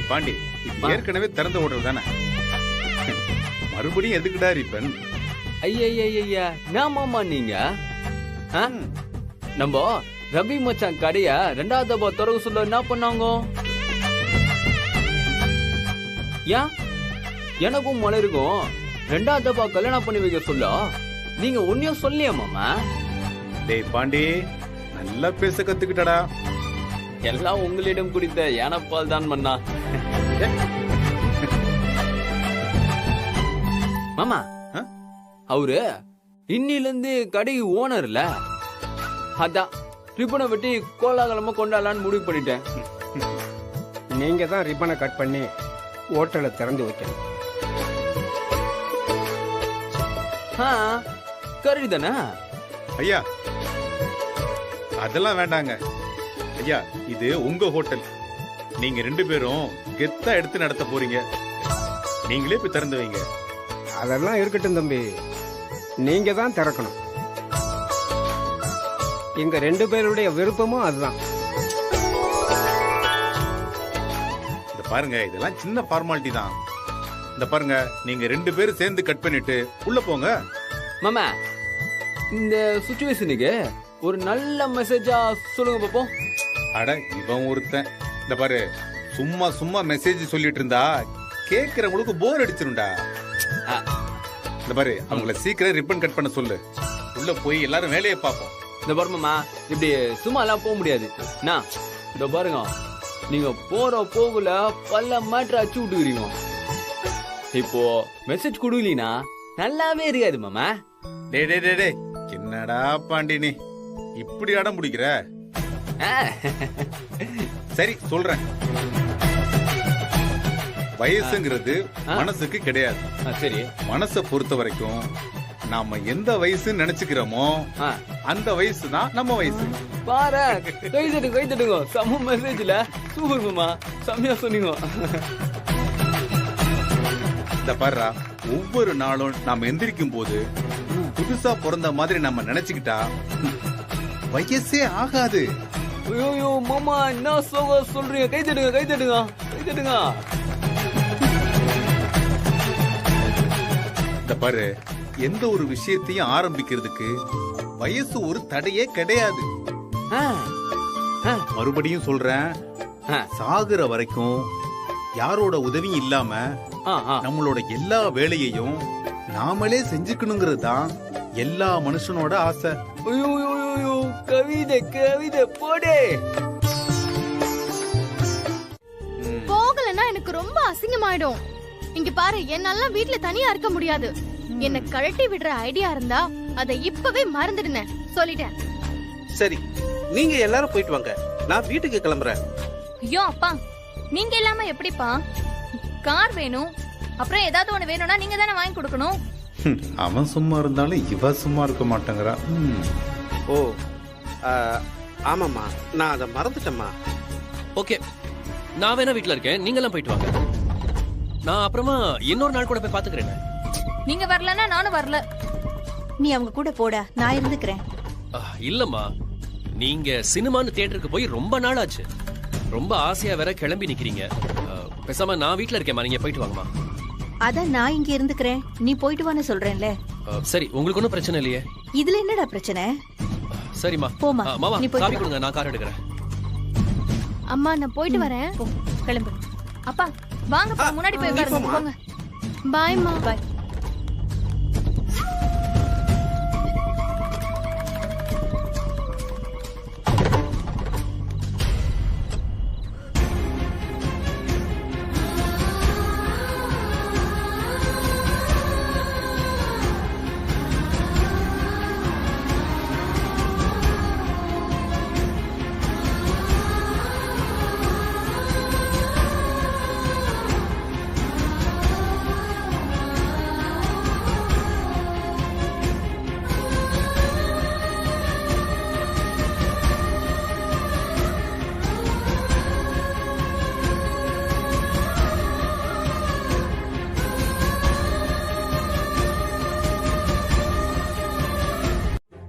பாண்டி, ஏற்கனவே திறந்த ஹோட்டல் தானே, மறுபடியும் எதுக்குடா ரிப்பன்? ஐயா நாமாமா நீங்க நம்ம ரவி மச்சான் கடைய 2வது தபா திறக்க சொல்ல என்ன பண்ணாங்க? ஏன் எனக்கும் மலருக்கும் 2வது தபா கல்யாணம் பண்ணி வைக்க சொல்ல நீங்க ஒன்னும் சொல்லியா மாமா? டேய் பாண்டி, நல்லா பேச கத்துக்கிட்டடா. எல்லாம் உங்களிடம் குடித்த ஏனப்பால் தான் மன்னா. மாமா அவரு இன்னில இருந்து கடைக்கு ஓனர்ல, அதான் ரிப்பனை வெட்டி கோலாகலமா கொண்டாடலான்னு முடிவு பண்ணிட்டேன். நீங்க தான் ரிப்பனை கட் பண்ணி ஹோட்டலை திறந்து வைக்கணும். கரெக்ட் தானே ஐயா? அதெல்லாம் வேண்டாங்க ஐயா, இது உங்க ஹோட்டல். நீங்க 2 பேரும் கெத்தா எடுத்து நடத்த போறீங்க. நீங்களே போய் திறந்து வைங்க. அதெல்லாம் இருக்கட்டும் தம்பி, நீங்க தான் திறக்கணும். எங்க 2 பேருடைய விருப்பமும் அதுதான். இந்த பாருங்க, இதெல்லாம் சின்ன ஃபார்மாலிட்டி தான். இந்த பாருங்க, நீங்க 2 பேரும் சேர்ந்து கட் பண்ணிட்டு உள்ள போங்க. மாமா இந்த சுச்சுவேஷனுக்கு ஒரு நல்ல மெசேஜா சொல்லுங்க பாப்போம். அட இவன் ஒருத்தன். இந்த பாரு, சும்மா சும்மா மெசேஜ் சொல்லிட்டு இருந்தா கேக்குறவங்களுக்கு போர் அடிச்சிரும்டா. இந்த பாரு, அவங்கள சீக்கிரம் ரிப்பன் கட் பண்ண சொல்லு. உள்ள போய் எல்லாரும் வேலையை பார்ப்போம். இந்த பாருமாமா, இப்படி சும்மா எல்லாம் போக முடியாது. இந்த பாருங்க, நீங்க போற போகுல பல்ல மாற்ற அச்சு விட்டுக்கிறீங்க. இப்போ மெசேஜ் கொடுக்கலீனா நல்லாவே இருக்காது மாமா. டே டே டே டே, என்னடா பாண்டி நீ இப்படி அடம் பிடிக்கிற? சரி சொல்றேன். வயசுங்கிறது மனசுக்கு கிடையாது. சரி, மனசை பொறுத்த வரைக்கும் நாம எந்த வயசுன்னு நினைச்சுக்கிறோமோ அந்த வயசு தான் நம்ம வயசு. பாரு, கை தட்டுங்க. சம மெசேஜ்ல சூப்பர் மாமா, செம்மையா சொன்னீங்க. இந்த பாருடா, ஒவ்வொரு நாளும் நாம எந்திரிக்கும் போது புதுசா பிறந்த மாதிரி நம்ம நினைச்சுக்கிட்டா வயசே ஆகாது. ஐயோ மாமா, என்ன சோக சொல்றீங்க? கை தட்டுங்க. இந்த பாரு, எந்த ஒரு விஷயத்தையும் ஆரம்பிக்கிறதுக்கு வயசு ஒரு தடையே கிடையாது. மறுபடியும் சொல்றேன், சாகுற வரைக்கும் யாரோட உதவியும் இல்லாம நம்மளோட எல்லா வேலையையும் நாமளே செஞ்சுக்கணுங்கிறது தான் எல்லா மனுஷனோட ஆசை. கவிதை போடே. போகலன்னா எனக்கு ரொம்ப அசிங்கமாயிடும். இங்க பாரு, என்னால வீட்ல தனியா இருக்க முடியாது. என்ன கழட்டி விடுற ஐடியா இருந்தா அதை இப்பவே மறந்துடுனேன், சொல்லிட்டேன். சரி, நீங்க எல்லாரும் போயிட்டு வாங்க, நான் வீட்டுக்கு கிளம்புறேன். ஐயோ அப்பா, நீங்க இல்லாம எப்படிப்பா? கார் வேணும், அப்புறம் ஏதாவது ஒண்ணு வேணும்னா நீங்க தானே வாங்கி கொடுக்கணும். அவன் சும்மா இருந்தாலும் இவ சும்மா இருக்க மாட்டேங்கிறா. ஓ ஆமாம்மா, நான் அதை மறந்துட்டேம்மா. ஓகே, நான் வேணா வீட்டுல இருக்கேன், நீங்க எல்லாம் போயிட்டு வாங்க. நான் அப்புறமா இன்னொரு நாள் கூட போய் பாத்துக்கிறேன். நீங்க வரலன்னா நானும் வரல. நீ அவங்க கூட போடா, நான் இருந்துக்கிறேன். இல்லம்மா, நீங்க சினிமான்னு தியேட்டருக்கு போய் ரொம்ப நாள் ஆச்சு. ரொம்ப ஆசையா வேற கிளம்பி நிக்கிறீங்க. பேசாம நான் வீட்டுல இருக்கேம்மா, நீங்க போயிட்டு வாங்கம்மா. அதான் நான் இங்க இருந்துக்கிறேன், நீ போயிட்டு வான்னு சொல்றேன்ல. சரி, உங்களுக்கு ஒன்றும் பிரச்சனை இல்லையே? இதுல என்னடா பிரச்சனை? சரிம்மா, போமா. மாமா காபி கொடுங்க, நான் கார் எடுக்கிறேன். அம்மா நான் போயிட்டு வரேன். கிளம்பு. அப்பா வாங்கப்பா, முன்னாடி போய் உட்காருங்க. போங்க. பாய்மா. பாய்.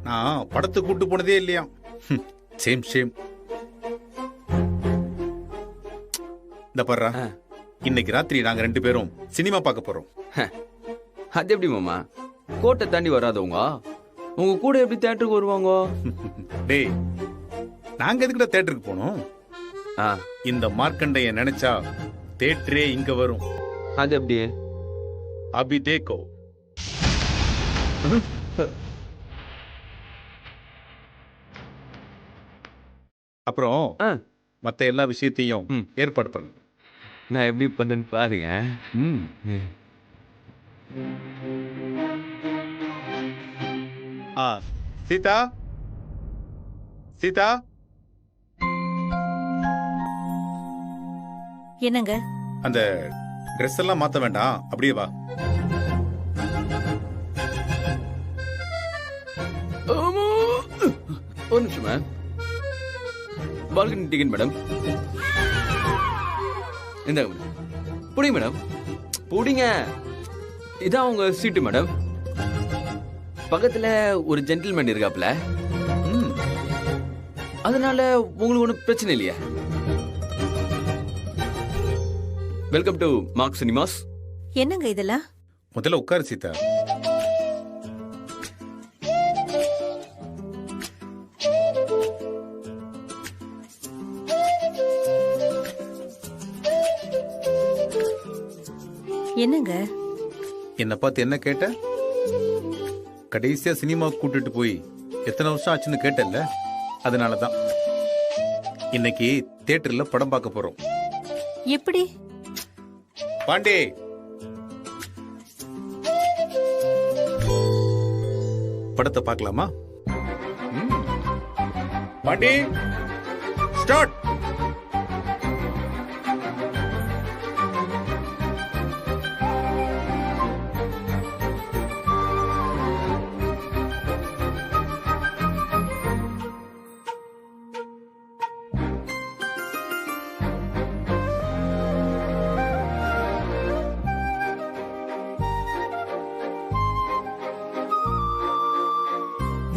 நான் படத்துக்கு கூட்டு போனதே இல்லையா? Same same. இந்த பர்றா, இன்னைக்கு ராத்திரி நாங்க 2 பேரும் சினிமா பார்க்க போறோம். அது எப்படி மாமா? கோட்டை தாண்டி வராதவங்க உங்க கூட எப்படி தியேட்டருக்கு வருவாங்க? டேய், நாங்க எதுக்குடா தியேட்டருக்கு போனோம்? இந்த மார்க்கண்டைய நினைச்சா தியேட்டரே இங்க வரும். அது எப்படி? அபி தேக்கோ. அப்புறம் மத்த எல்லா விஷயத்தையும் ஏற்பாடு பண்ணு. நான் எப்படி பண்ணேன்னு பாருங்க. சீதா, சீதா, என்னங்க? அந்த ட்ரெஸ் எல்லாம் மாத்த வேண்டாம், அப்படியே வா. ஒரு நிமிஷம் மேம். Balcony ticket madam. இந்தாங்க மேடம். புடிங்க மேடம், புடிங்க. இதான் உங்க சீட்டு மேடம். பக்கத்துல ஒரு ஜென்டில்மேன் இருக்காப்ல, அதனால உங்களுக்கு ஒன்றும் பிரச்சனை இல்லையா? Welcome to mark cinemas. என்னங்க இதெல்லாம்? முதல்ல உட்காரு சீதா. என்னங்க? என்ன பார்த்து என்ன கேட்ட? கடைசியா சினிமா கூட்டிட்டு போய் எத்தனை வருஷம் ஆச்சுன்னு கேட்டல, அதனாலதான் இன்னைக்கு தியேட்டர்ல படம் பார்க்க போறோம். எப்படி? பாண்டே, படத்தை பார்க்கலாமா? பாண்டி, ஸ்டார்ட்.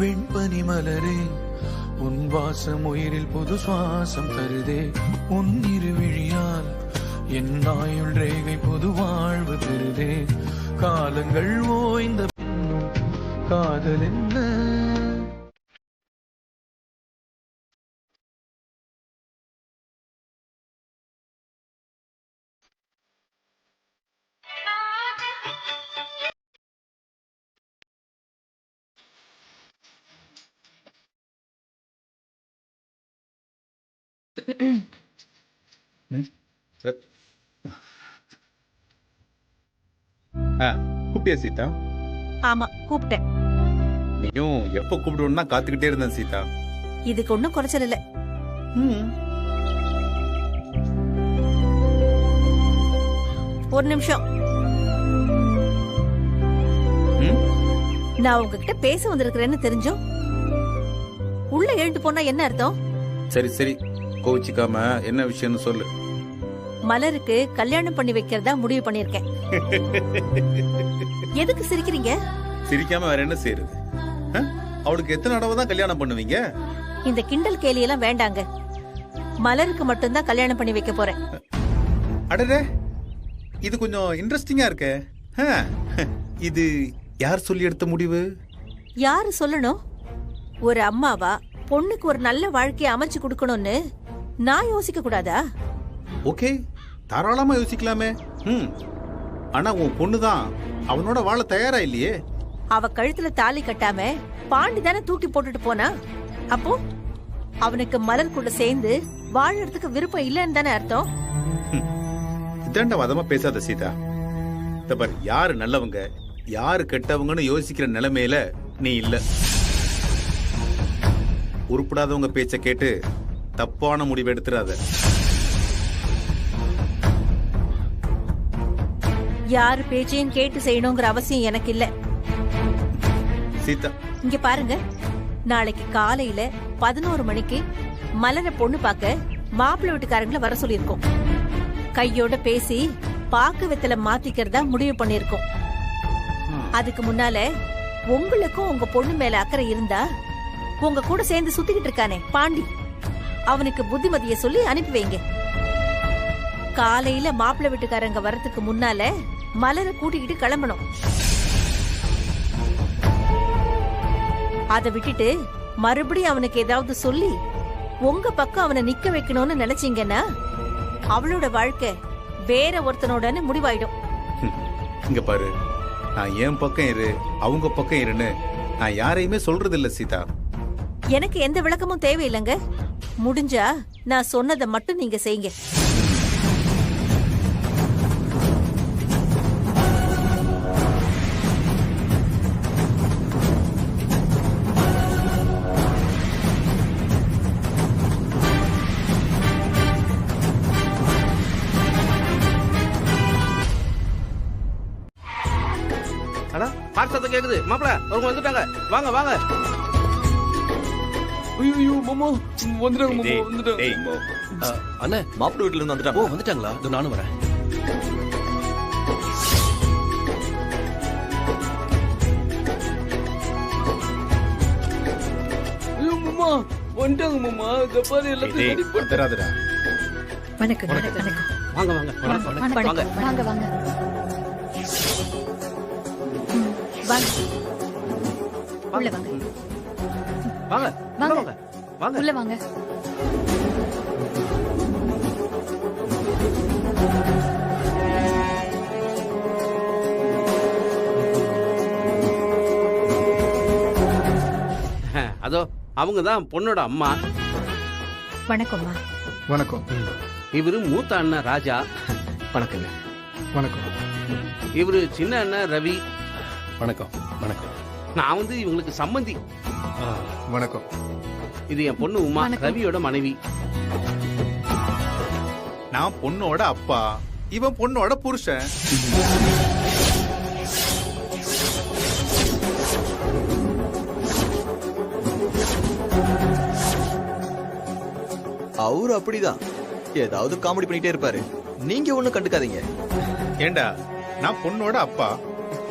வெண்பனி மலரே, உன் வாசம் உயிரில் புது சுவாசம் தருதே. உன் இருவிழியால் என் ஆயுள் ரேகை புது வாழ்வு பெறுதே. காலங்கள் ஓய்ந்த பின்னும் காதல் என்ன? கூப்பிட்டியா சீதா? ஆமா, கூப்பிட்டேன். நீயும் எப்ப கூப்பிடுவோம்னா காத்துக்கிட்டே இருந்தேன் சீதா. இதுக்கு ஒன்னும் குறைச்சல் இல்ல. ஒரு நிமிஷம். நான் உங்ககிட்ட பேச வந்திருக்கிறேன்னு தெரிஞ்சும் உள்ள எழுந்து போனா என்ன அர்த்தம்? சரி சரி, கோவிச்சுக்காம என்ன விஷயம்னு சொல்லு. மலருக்கு கல்யாணம் பண்ணி வைக்கிறதா முடிவு பண்ணிருக்கேன். எதுக்கு சிரிக்கிறீங்க? சிரிக்காம வேற என்ன செய்யறது? அவளுக்கு எத்தனை தடவை தான் கல்யாணம் பண்ணுவீங்க? இந்த கிண்டல் கேலி எல்லாம் வேண்டாங்க. மலருக்கு மட்டும்தான் கல்யாணம் பண்ணி வைக்க போறேன். அடடே, இது கொஞ்சம் இன்ட்ரெஸ்டிங்கா இருக்கே. இது யார் சொல்லி எடுத்த முடிவு? யாரு சொல்லணும்? ஒரு அம்மாவா பொண்ணுக்கு ஒரு நல்ல வாழ்க்கையை அமைச்சு கொடுக்கணும்னு நான் யோசிக்க கூடாதா? ஓகே, தாராளமா யோசிக்கலாமே. ஆனா உன் பொண்ணுதான் அவனோட வாழ தயாரா இல்லையே. அவ கழுத்துல தாலி கட்டாம பாண்டி தானே தூக்கி போட்டுட்டு போனா. அப்போ அவனுக்கு மலர் கூட சேர்ந்து வாழறதுக்கு விருப்பம் இல்லைன்னு தானே அர்த்தம்? இதாண்ட வதமா பேசாத சீதா. பாரு, யாரு நல்லவங்க யாரு கெட்டவங்கன்னு யோசிக்கிற நிலைமையில நீ இல்ல. உருப்படாதவங்க பேச்ச கேட்டு தப்பான முடிவு எடுத்துறாத. யாரு பேச்சையும் கேட்டு செய்யணுங்கிற அவசியம் எனக்கு இல்ல. சீதா, இங்க பாருங்க, நாளைக்கு காலையில 11 மணிக்கு மலரை பொண்ணு பார்க்க மாப்பிள்ளை வீட்டுக்காரங்களை வர சொல்லியிருக்கோம். கையோட பேசி பாக்கு வெத்தல மாத்திக்கிறதா முடிவு பண்ணிருக்கோம். அதுக்கு முன்னால உங்களுக்கும் உங்க பொண்ணு மேல அக்கறை இருந்தா உங்க கூட சேர்ந்து சுத்திக்கிட்டு இருக்கானே பாண்டி, அவனுக்கு புத்திமதிய சொல்லி அனுப்பி வைங்க. காலையில மாப்பிள்ளை வீட்டுக்காரங்க வரதுக்கு முன்னால மலரை கூட்டிக்கிட்டு கிளம்பணும். அதை விட்டுட்டு மறுபடியும் அவனுக்கு ஏதாவது சொல்லி உங்க பக்கம் அவனை நிக்க வைக்கணும்னு நினைச்சீங்கன்னா அவளோட வாழ்க்கை வேற ஒருத்தனோடன்னு முடிவாயிடும். இங்க பாரு, நான் என் பக்கம் இரு, அவங்க பக்கம் இருன்னு நான் யாரையுமே சொல்றது இல்ல சீதா. எனக்கு எந்த விளக்கமும் தேவையில்லைங்க. முடிஞ்சா நான் சொன்னதை மட்டும் நீங்க செய்யுங்க. அடா பாட்டு சத்தம் கேக்குது. மாப்பிள அவங்க வந்துட்டாங்க. வாங்க வாங்க. ஐயோ மாமா வந்துட்டாங்க மாமா, வந்துட்டாங்க. அண்ணே, மாப்பிள்ளை வீட்டுல இருந்து வந்துட்டாங்க. ஓ வந்துட்டாங்களா? இதோ நானும் வரேன். ஐயோ மாமா வந்துட்டாங்க மாமா. இந்த பாரு எல்லாத்தையும் ready பண்ணிட்டேன். வந்துடாதடா. வணக்கம் வணக்கம். வாங்க வாங்க. வாங்க வாங்க. வாங்க வாங்க. வாங்க உள்ள வாங்க. வாங்க வாங்க. வாங்க வாங்க. உள்ள வாங்க. அதோ அவங்க தான் பொண்ணோட அம்மா. வணக்கம்மா. வணக்கம். இவரு மூத்த அண்ணன் ராஜா. வணக்கங்க. வணக்கம். இவரு சின்ன அண்ணன் ரவி. வணக்கம். வணக்கம். நான் வந்து இவங்களுக்கு சம்பந்தி. வணக்கம். இது என் பொண்ணு உமா, ரவியோட மனைவி. நான் பொண்ணோட அப்பா, இவன் பொண்ணோட புருஷன். அவரு அப்படிதான் ஏதாவது காமெடி பண்ணிட்டே இருப்பாரு. நீங்க ஒண்ணும் கண்டுக்காதீங்க. ஏண்டா, நான் பொண்ணோட அப்பா,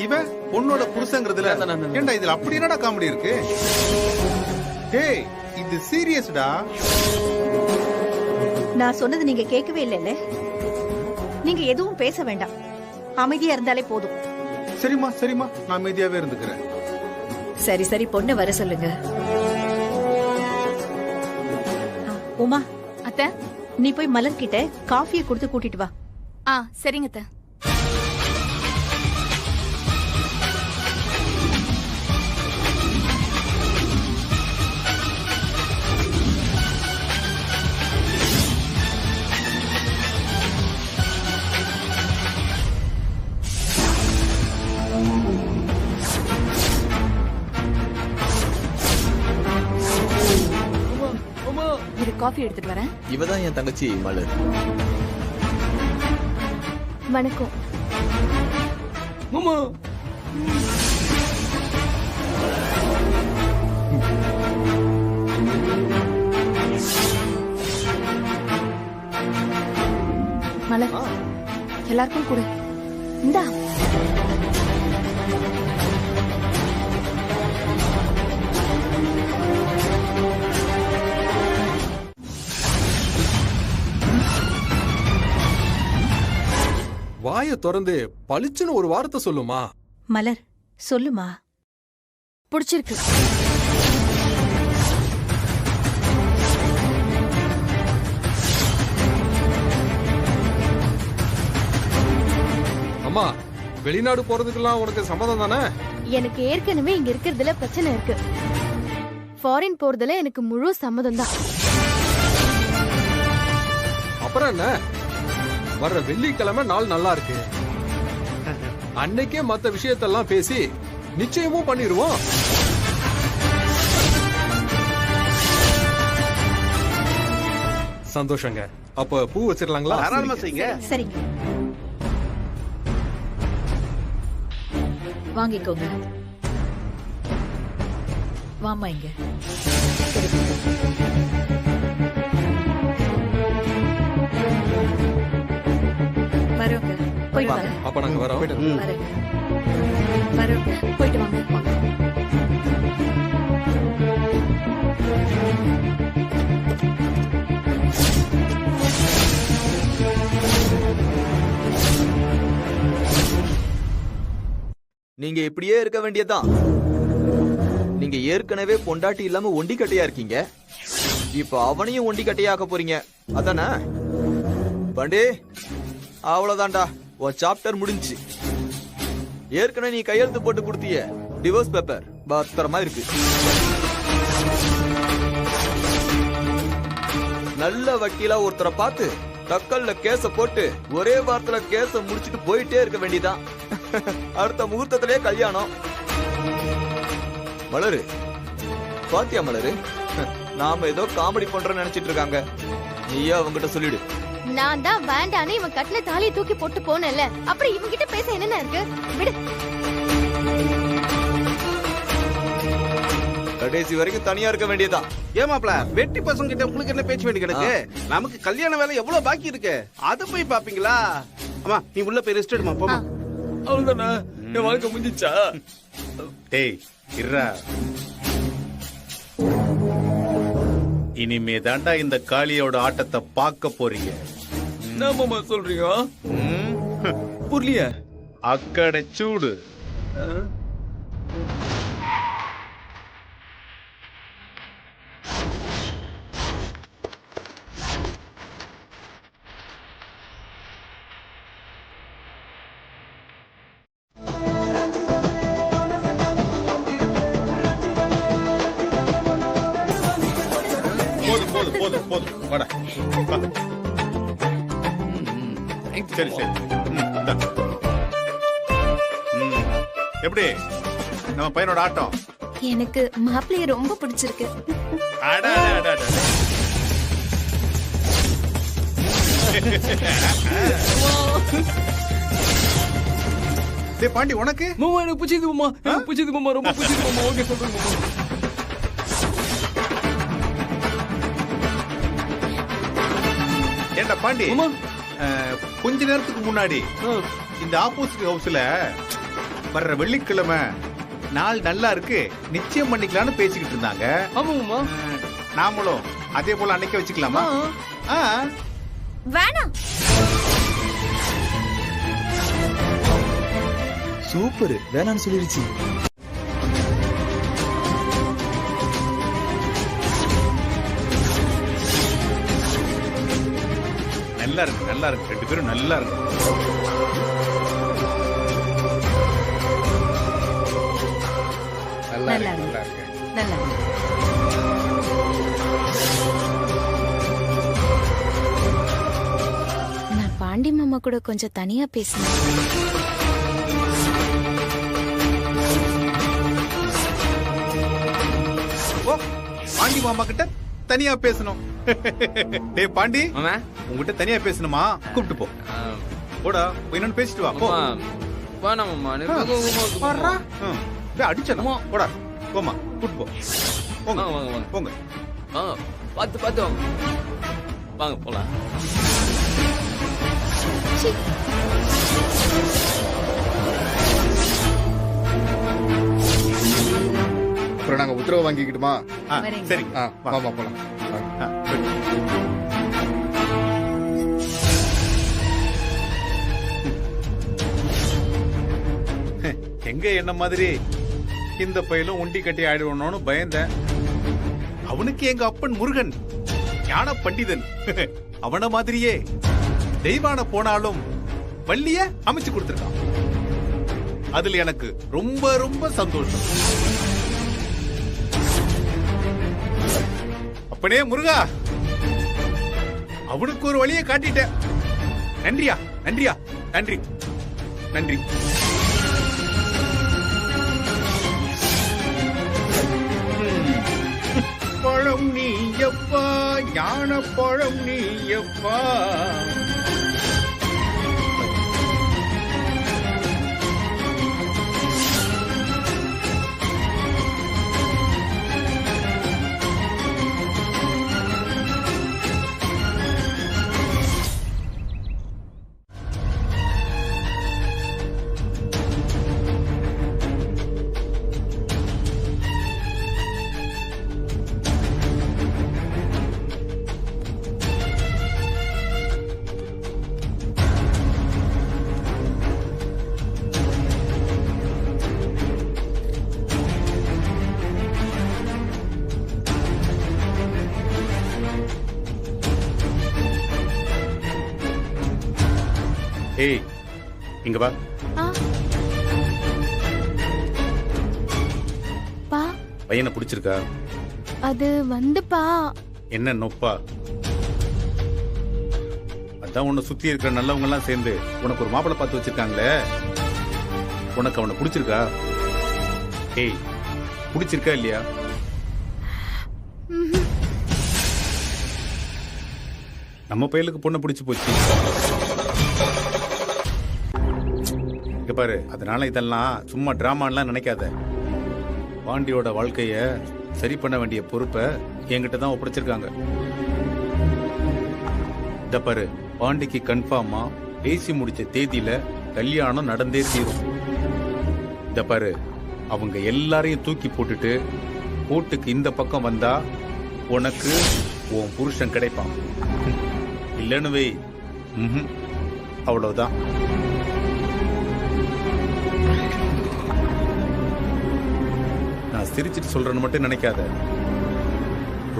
இவன் பொண்ணோட புருஷங்கிறதுல ஏண்டா இதுல அப்படி என்னடா காமெடி இருக்கு? டேய், இது சீரியஸ்டா. நான் சொன்னது நீங்க கேட்கவே இல்லைல்ல. நீங்க எதுவும் பேச வேண்டாம், அமைதியா இருந்தாலே போதும். சரிம்மா சரிம்மா, நான் அமைதியாவே இருந்துக்கிறேன். சரி சரி, பொண்ணு வர சொல்லுங்க. உமா, அத்தை, நீ போய் மலர் கிட்ட காஃபியை கொடுத்து கூட்டிட்டு வா. ஆ சரிங்க அத்தை. இது காஃபி எடுத்துட்டு வரேன். இவதான் என் தங்கச்சி மலர். வணக்கம் மாமா. மலர், எல்லாருக்கும் கொடு. இந்தா. வாய திறந்து பளிச்சுன்னு ஒரு வார்த்தை சொல்லுமா? மலர், சொல்லுமா. பிடிச்சிருக்கு. அம்மா, வெளிநாடு போறதுக்கெல்லாம் உனக்கு சம்மதம் தானே? எனக்கு ஏற்கனவே இங்க இருக்கிறதுல பிரச்சனை இருக்கு. ஃபாரின் போறதுல எனக்கு முழு சம்மதம் தான். அப்புறம் என்ன, வர்ற வெள்ளிக்கிழமை நாள் நல்லா இருக்கு. அன்னைக்கே மத்த விஷயத்தெல்லாம் பேசி நிச்சயமும் பண்ணிடுவோம். சந்தோஷங்க. அப்ப பூ வச்சிடலாங்களா? தாராளமா செய்யுங்க. சரிங்க, வாங்கிக்கோங்க. வாமா இங்க. வரோங்க, போயிட்டு வாங்க. அப்ப நாங்க வரோம். வரோங்க, வரோங்க, போயிட்டு வாங்க. நீங்க இப்படியே இருக்க வேண்டியதுதான். நீங்க ஏற்கனவே பொண்டாட்டி இல்லாம ஒண்டி கட்டையா இருக்கீங்க. இப்ப அவனையும் ஒண்டி கட்டையாக்க போறீங்க அதானே? பாண்டி, அவ்வளவுதான்டா, உன் சாப்டர் முடிஞ்சு. ஏற்கனவே நீ கையெழுத்து போட்டு கொடுத்திய டிவோர்ஸ் பேப்பர் பத்திரமா இருக்கு. நல்ல வக்கீலா ஒருத்தரை பார்த்து டக்கல்ல கேஸ போட்டு ஒரே வாரத்துல கேஸ முடிச்சிட்டு போயிட்டே இருக்க வேண்டியதான். அடுத்த முகூர்த்தத்திலே கல்யாணம். மலரு, பாத்தியா மலரு, நாம ஏதோ காமெடி பண்றோம்னு நினைச்சிட்டு இருக்காங்க. நீயா அவங்கிட்ட சொல்லிடு. நான் தான் வேண்டான்னு இவன் கட்டின தாலியை தூக்கி போட்டு போனேன்ல, அப்புறம் இவன் கிட்ட பேச என்னென்ன இருக்கு? விடு. கடைசி வரைக்கும் தனியா இருக்க வேண்டியதான். ஏமாப்ல, வெட்டி பசங்க கிட்ட உங்களுக்கு என்ன பேச்சு வேண்டி கிடக்கு? நமக்கு கல்யாண வேலை எவ்வளவு பாக்கி இருக்கு, அத போய் பாப்பீங்களா? அம்மா, நீ உள்ள போய் ரெஸ்ட் எடுமா, போமா. அவ்வளவுதானா? என் வாழ்க்கை முடிஞ்சிச்சா? டேய் இருடா, இனிமே தாண்டா இந்த காளியோட ஆட்டத்தை பார்க்க போறீங்க. என்ன மாமா சொல்றீங்க? புரியலையே. அக்கடை சூடு. போதும் போதும் போதும், வாடா. சரி சரி. எப்படி நம்ம பையனோட ஆட்டம்? எனக்கு மாப்பிள்ளைய ரொம்ப பிடிச்சிருக்கு. அடா அடா அடா. டேய் பாண்டி, உனக்கு? மாமா எனக்கு பிடிச்சது மாமா, எனக்கு பிடிச்சது மாமா, ரொம்ப பிடிச்சது மாமா. ஓகே சொல்றேன் மாமா. ஏண்டா பாண்டி, கொஞ்ச நேரத்துக்கு முன்னாடி இந்த ஆப்போசிட் ஹவுஸ்ல வர்ற வெள்ளிக்கிழமை நாள் நல்லா இருக்கு, நிச்சயம் பண்ணிக்கலாம்னு பேசிக்கிட்டு இருந்தாங்க. ஆமாமா, நாமளும் அதே போல அன்னைக்கு வச்சுக்கலாமா? வேணாம். சூப்பர், வேணான்னு சொல்லிருச்சு. நல்லா இருக்கு, நல்லா இருக்கு, ரெண்டு பேரும் நல்லா இருக்கு. நல்லா இருக்கு, நல்லா இருக்கு, நல்லா இருக்கு. நான் பாண்டி மாமா கூட கொஞ்சம் தனியா பேசணும். ஓ, பாண்டி மாமா கிட்ட தனியா பேசணும். டேய் பாண்டி, மாமா உங்ககிட்ட தனியா பேசணுமா? கூப்பிட்டு போ. போடா, என்னன்னு பேசிட்டு வா. போ. வேணாம் மாமா, அடிச்சா போடா, போமா, கூப்பிட்டு போ. போங்க வாங்க வாங்க போங்க. பார்த்து பார்த்து வாங்க, வாங்க போலாம். அப்புறம் நாங்க உத்தரவு வாங்கிக்கிட்டுமா? சரி, வாமா போலாம். எங்க என்ன மாதிரி இந்த பையலும் உண்டி கட்டி ஆயிடுவோன்னு பயந்தேன். அவனுக்கு எங்க அப்பன் முருகன் ஞான பண்டிதன், அவன மாதிரியே தெய்வான போனாலும் வள்ளிய அமைச்சு கொடுத்திருக்கான். அதுல எனக்கு ரொம்ப ரொம்ப சந்தோஷம். அப்பனே முருகா, அவனுக்கு ஒரு வழியை காட்டிட்ட. நன்றியா, நன்றியா, நன்றி நன்றி. பழம் நீயப்பா, ஞான பழம் நீயப்பா. ஏய் இங்க வா. ஆ. பா பையனை பிடிச்சிருக்கா? அது வந்துப்பா. என்ன நொப்பா? அதான் உன்னை சுத்தி இருக்கிற நல்லவங்க எல்லாம் சேர்ந்து உனக்கு ஒரு மாப்பிள்ளை பார்த்து வச்சிருக்காங்களே, உனக்கு அவனை பிடிச்சிருக்கா? ஏய் பிடிச்சிருக்கா இல்லையா? நம்ம பையலுக்கு பொண்ணை பிடிச்சு போச்சு. இங்க பாரு, அதனால இதெல்லாம் சும்மா டிராமான்லாம் நினைக்காத. பாண்டியோட வாழ்க்கைய சரி பண்ண வேண்டிய பொறுப்பை என்கிட்ட தான் ஒப்படைச்சிருக்காங்க. இத பாரு, பாண்டிக்கு கன்ஃபார்மா பேசி முடிச்ச தேதியில கல்யாணம் நடந்தே தீரும். இத பாரு, அவங்க எல்லாரையும் தூக்கி போட்டுட்டு கோர்ட்டுக்கு இந்த பக்கம் வந்தா உனக்கு உன் புருஷன் கிடைப்பான். இல்லன்னு வை, அவ்வளவுதான். நான் சிரிச்சிட்டு சொல்றேன்னு மட்டும் நினைக்காத,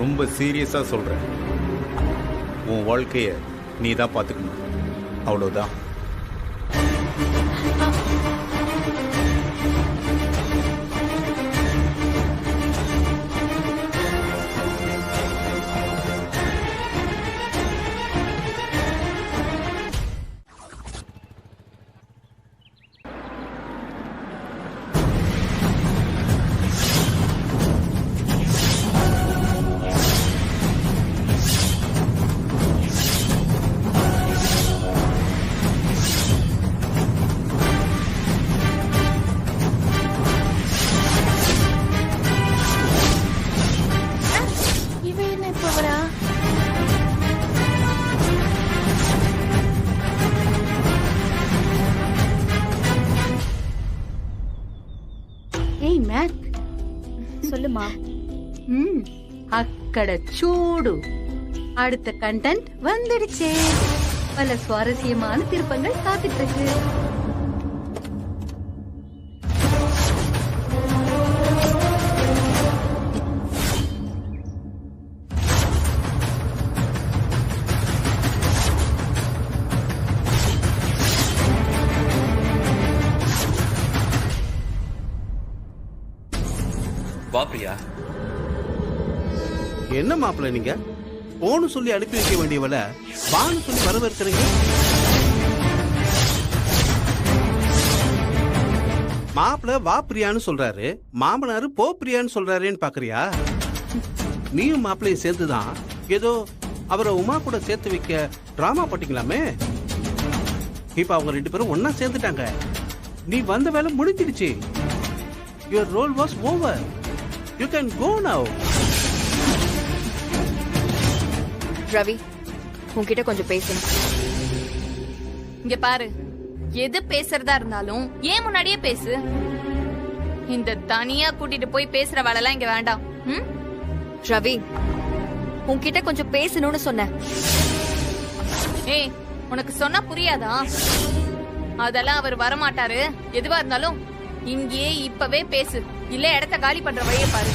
ரொம்ப சீரியஸா சொல்றேன். உன் வாழ்க்கைய நீ தான் பாத்துக்கணும், அவ்வளவுதான். சொல்லுமா. అక్కడ చూడు, அடுத்த கண்டென்ட் வந்துடுச்சே. பல சுவாரஸ்யமான திருப்பங்கள் காத்துட்டு இருக்கு. வா பிரியா. என்ன மாப்பிள்ள நீங்க போன்னு சொல்லி அனுப்பி வைக்க வேண்டியவள வான்னு சொல்லி வரவேற்கிறீங்க. மாப்பிள்ள வா பிரியான்னு சொல்றாரு, மாமனாரு போ பிரியான்னு சொல்றாருன்னு பாக்குறியா? நீயும் மாப்பிள்ளையும் சேர்த்துதான் ஏதோ அவரை உமா கூட சேர்த்து வைக்க டிராமா போட்டீங்களாமே. இப்ப அவங்க 2 பேரும் ஒன்னா சேர்ந்துட்டாங்க. நீ வந்த வேலை முடிஞ்சிடுச்சு. Your role was over. You can go now. Ravi, உன்கிட்ட கொஞ்சம் பேசணும். இங்க பாரு, எது பேசுறதா இருந்தாலும் ஏன் முன்னாடியே பேசு. இந்த தனியா கூட்டிட்டு போய் பேசுற வேலைலாம் இங்க வேண்டாம். ரவி, உன்கிட்ட கொஞ்சம் பேசணும்னு சொன்னேன். ஏய், உனக்கு சொன்னா புரியாதா? அதெல்லாம் அவர் வரமாட்டாரு. எதுவா இருந்தாலும் இங்கேயே இப்பவே பேசு, இல்ல இடத்த காலி பண்ற வழியை பாரு.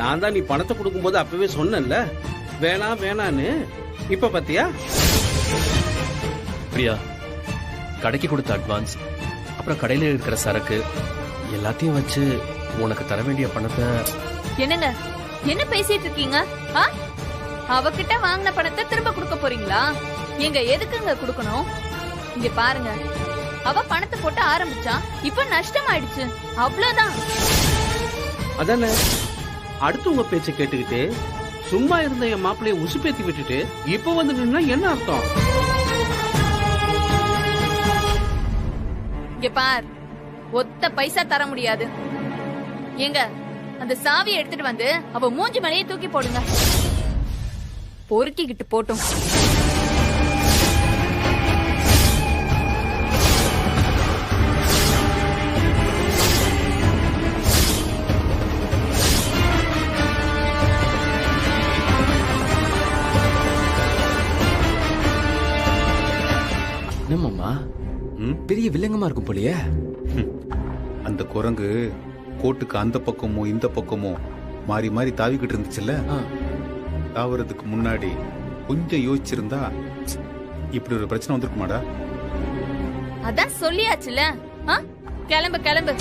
நான் தான் நீ பணத்தை கொடுக்கும் போது அப்பவே சொன்னேன்ல வேணாம் வேணான்னு. இப்ப பாத்தியா? பிரியா, கடைக்கு கொடுத்த அட்வான்ஸ், அப்புறம் கடையில இருக்கிற சரக்கு எல்லாத்தையும் வச்சு உனக்கு தர வேண்டிய பணத்தை. என்னங்க என்ன பேசிட்டு இருக்கீங்க? அவகிட்ட வாங்கின பணத்தை திரும்ப கொடுக்க போறீங்களா? எங்க எதுக்குங்க கொடுக்கணும்? இங்க பாருங்க, அவ பணத்தை போட்டு ஆரம்பிச்சா இப்ப நஷ்டம் ஆயிடுச்சு, அவ்வளவுதான். அதானே, அடுத்து உங்க பேச்ச கேட்டுக்கிட்டு சும்மா இருந்த என் மாப்பிள்ளைய உசுப்பேத்தி விட்டுட்டு இப்ப வந்து நின்னா என்ன அர்த்தம்? இங்க பார், ஒத்த பைசா தர முடியாது. எங்க அந்த சாவியை எடுத்துட்டு வந்து அவ மூஞ்சி மேலேயே தூக்கி போடுங்க. பொறுக்கிக்கிட்டு போட்டும். என்னம்மா? பெரிய வில்லங்கமா இருக்கும் போலயே. அந்த குரங்கு கோட்டுக்கு அந்த பக்கமும் இந்த பக்கமும் மாறி மாறி தாவிக்கிட்டு இருந்துச்சுல்ல, தாவறதுக்கு முன்னாடி கொஞ்சம் யோசிச்சிருந்தா இப்படி ஒரு பிரச்சனை வந்திருக்குமாடா? அதான் சொல்லியாச்சுல. கிளம்பு கிளம்பு.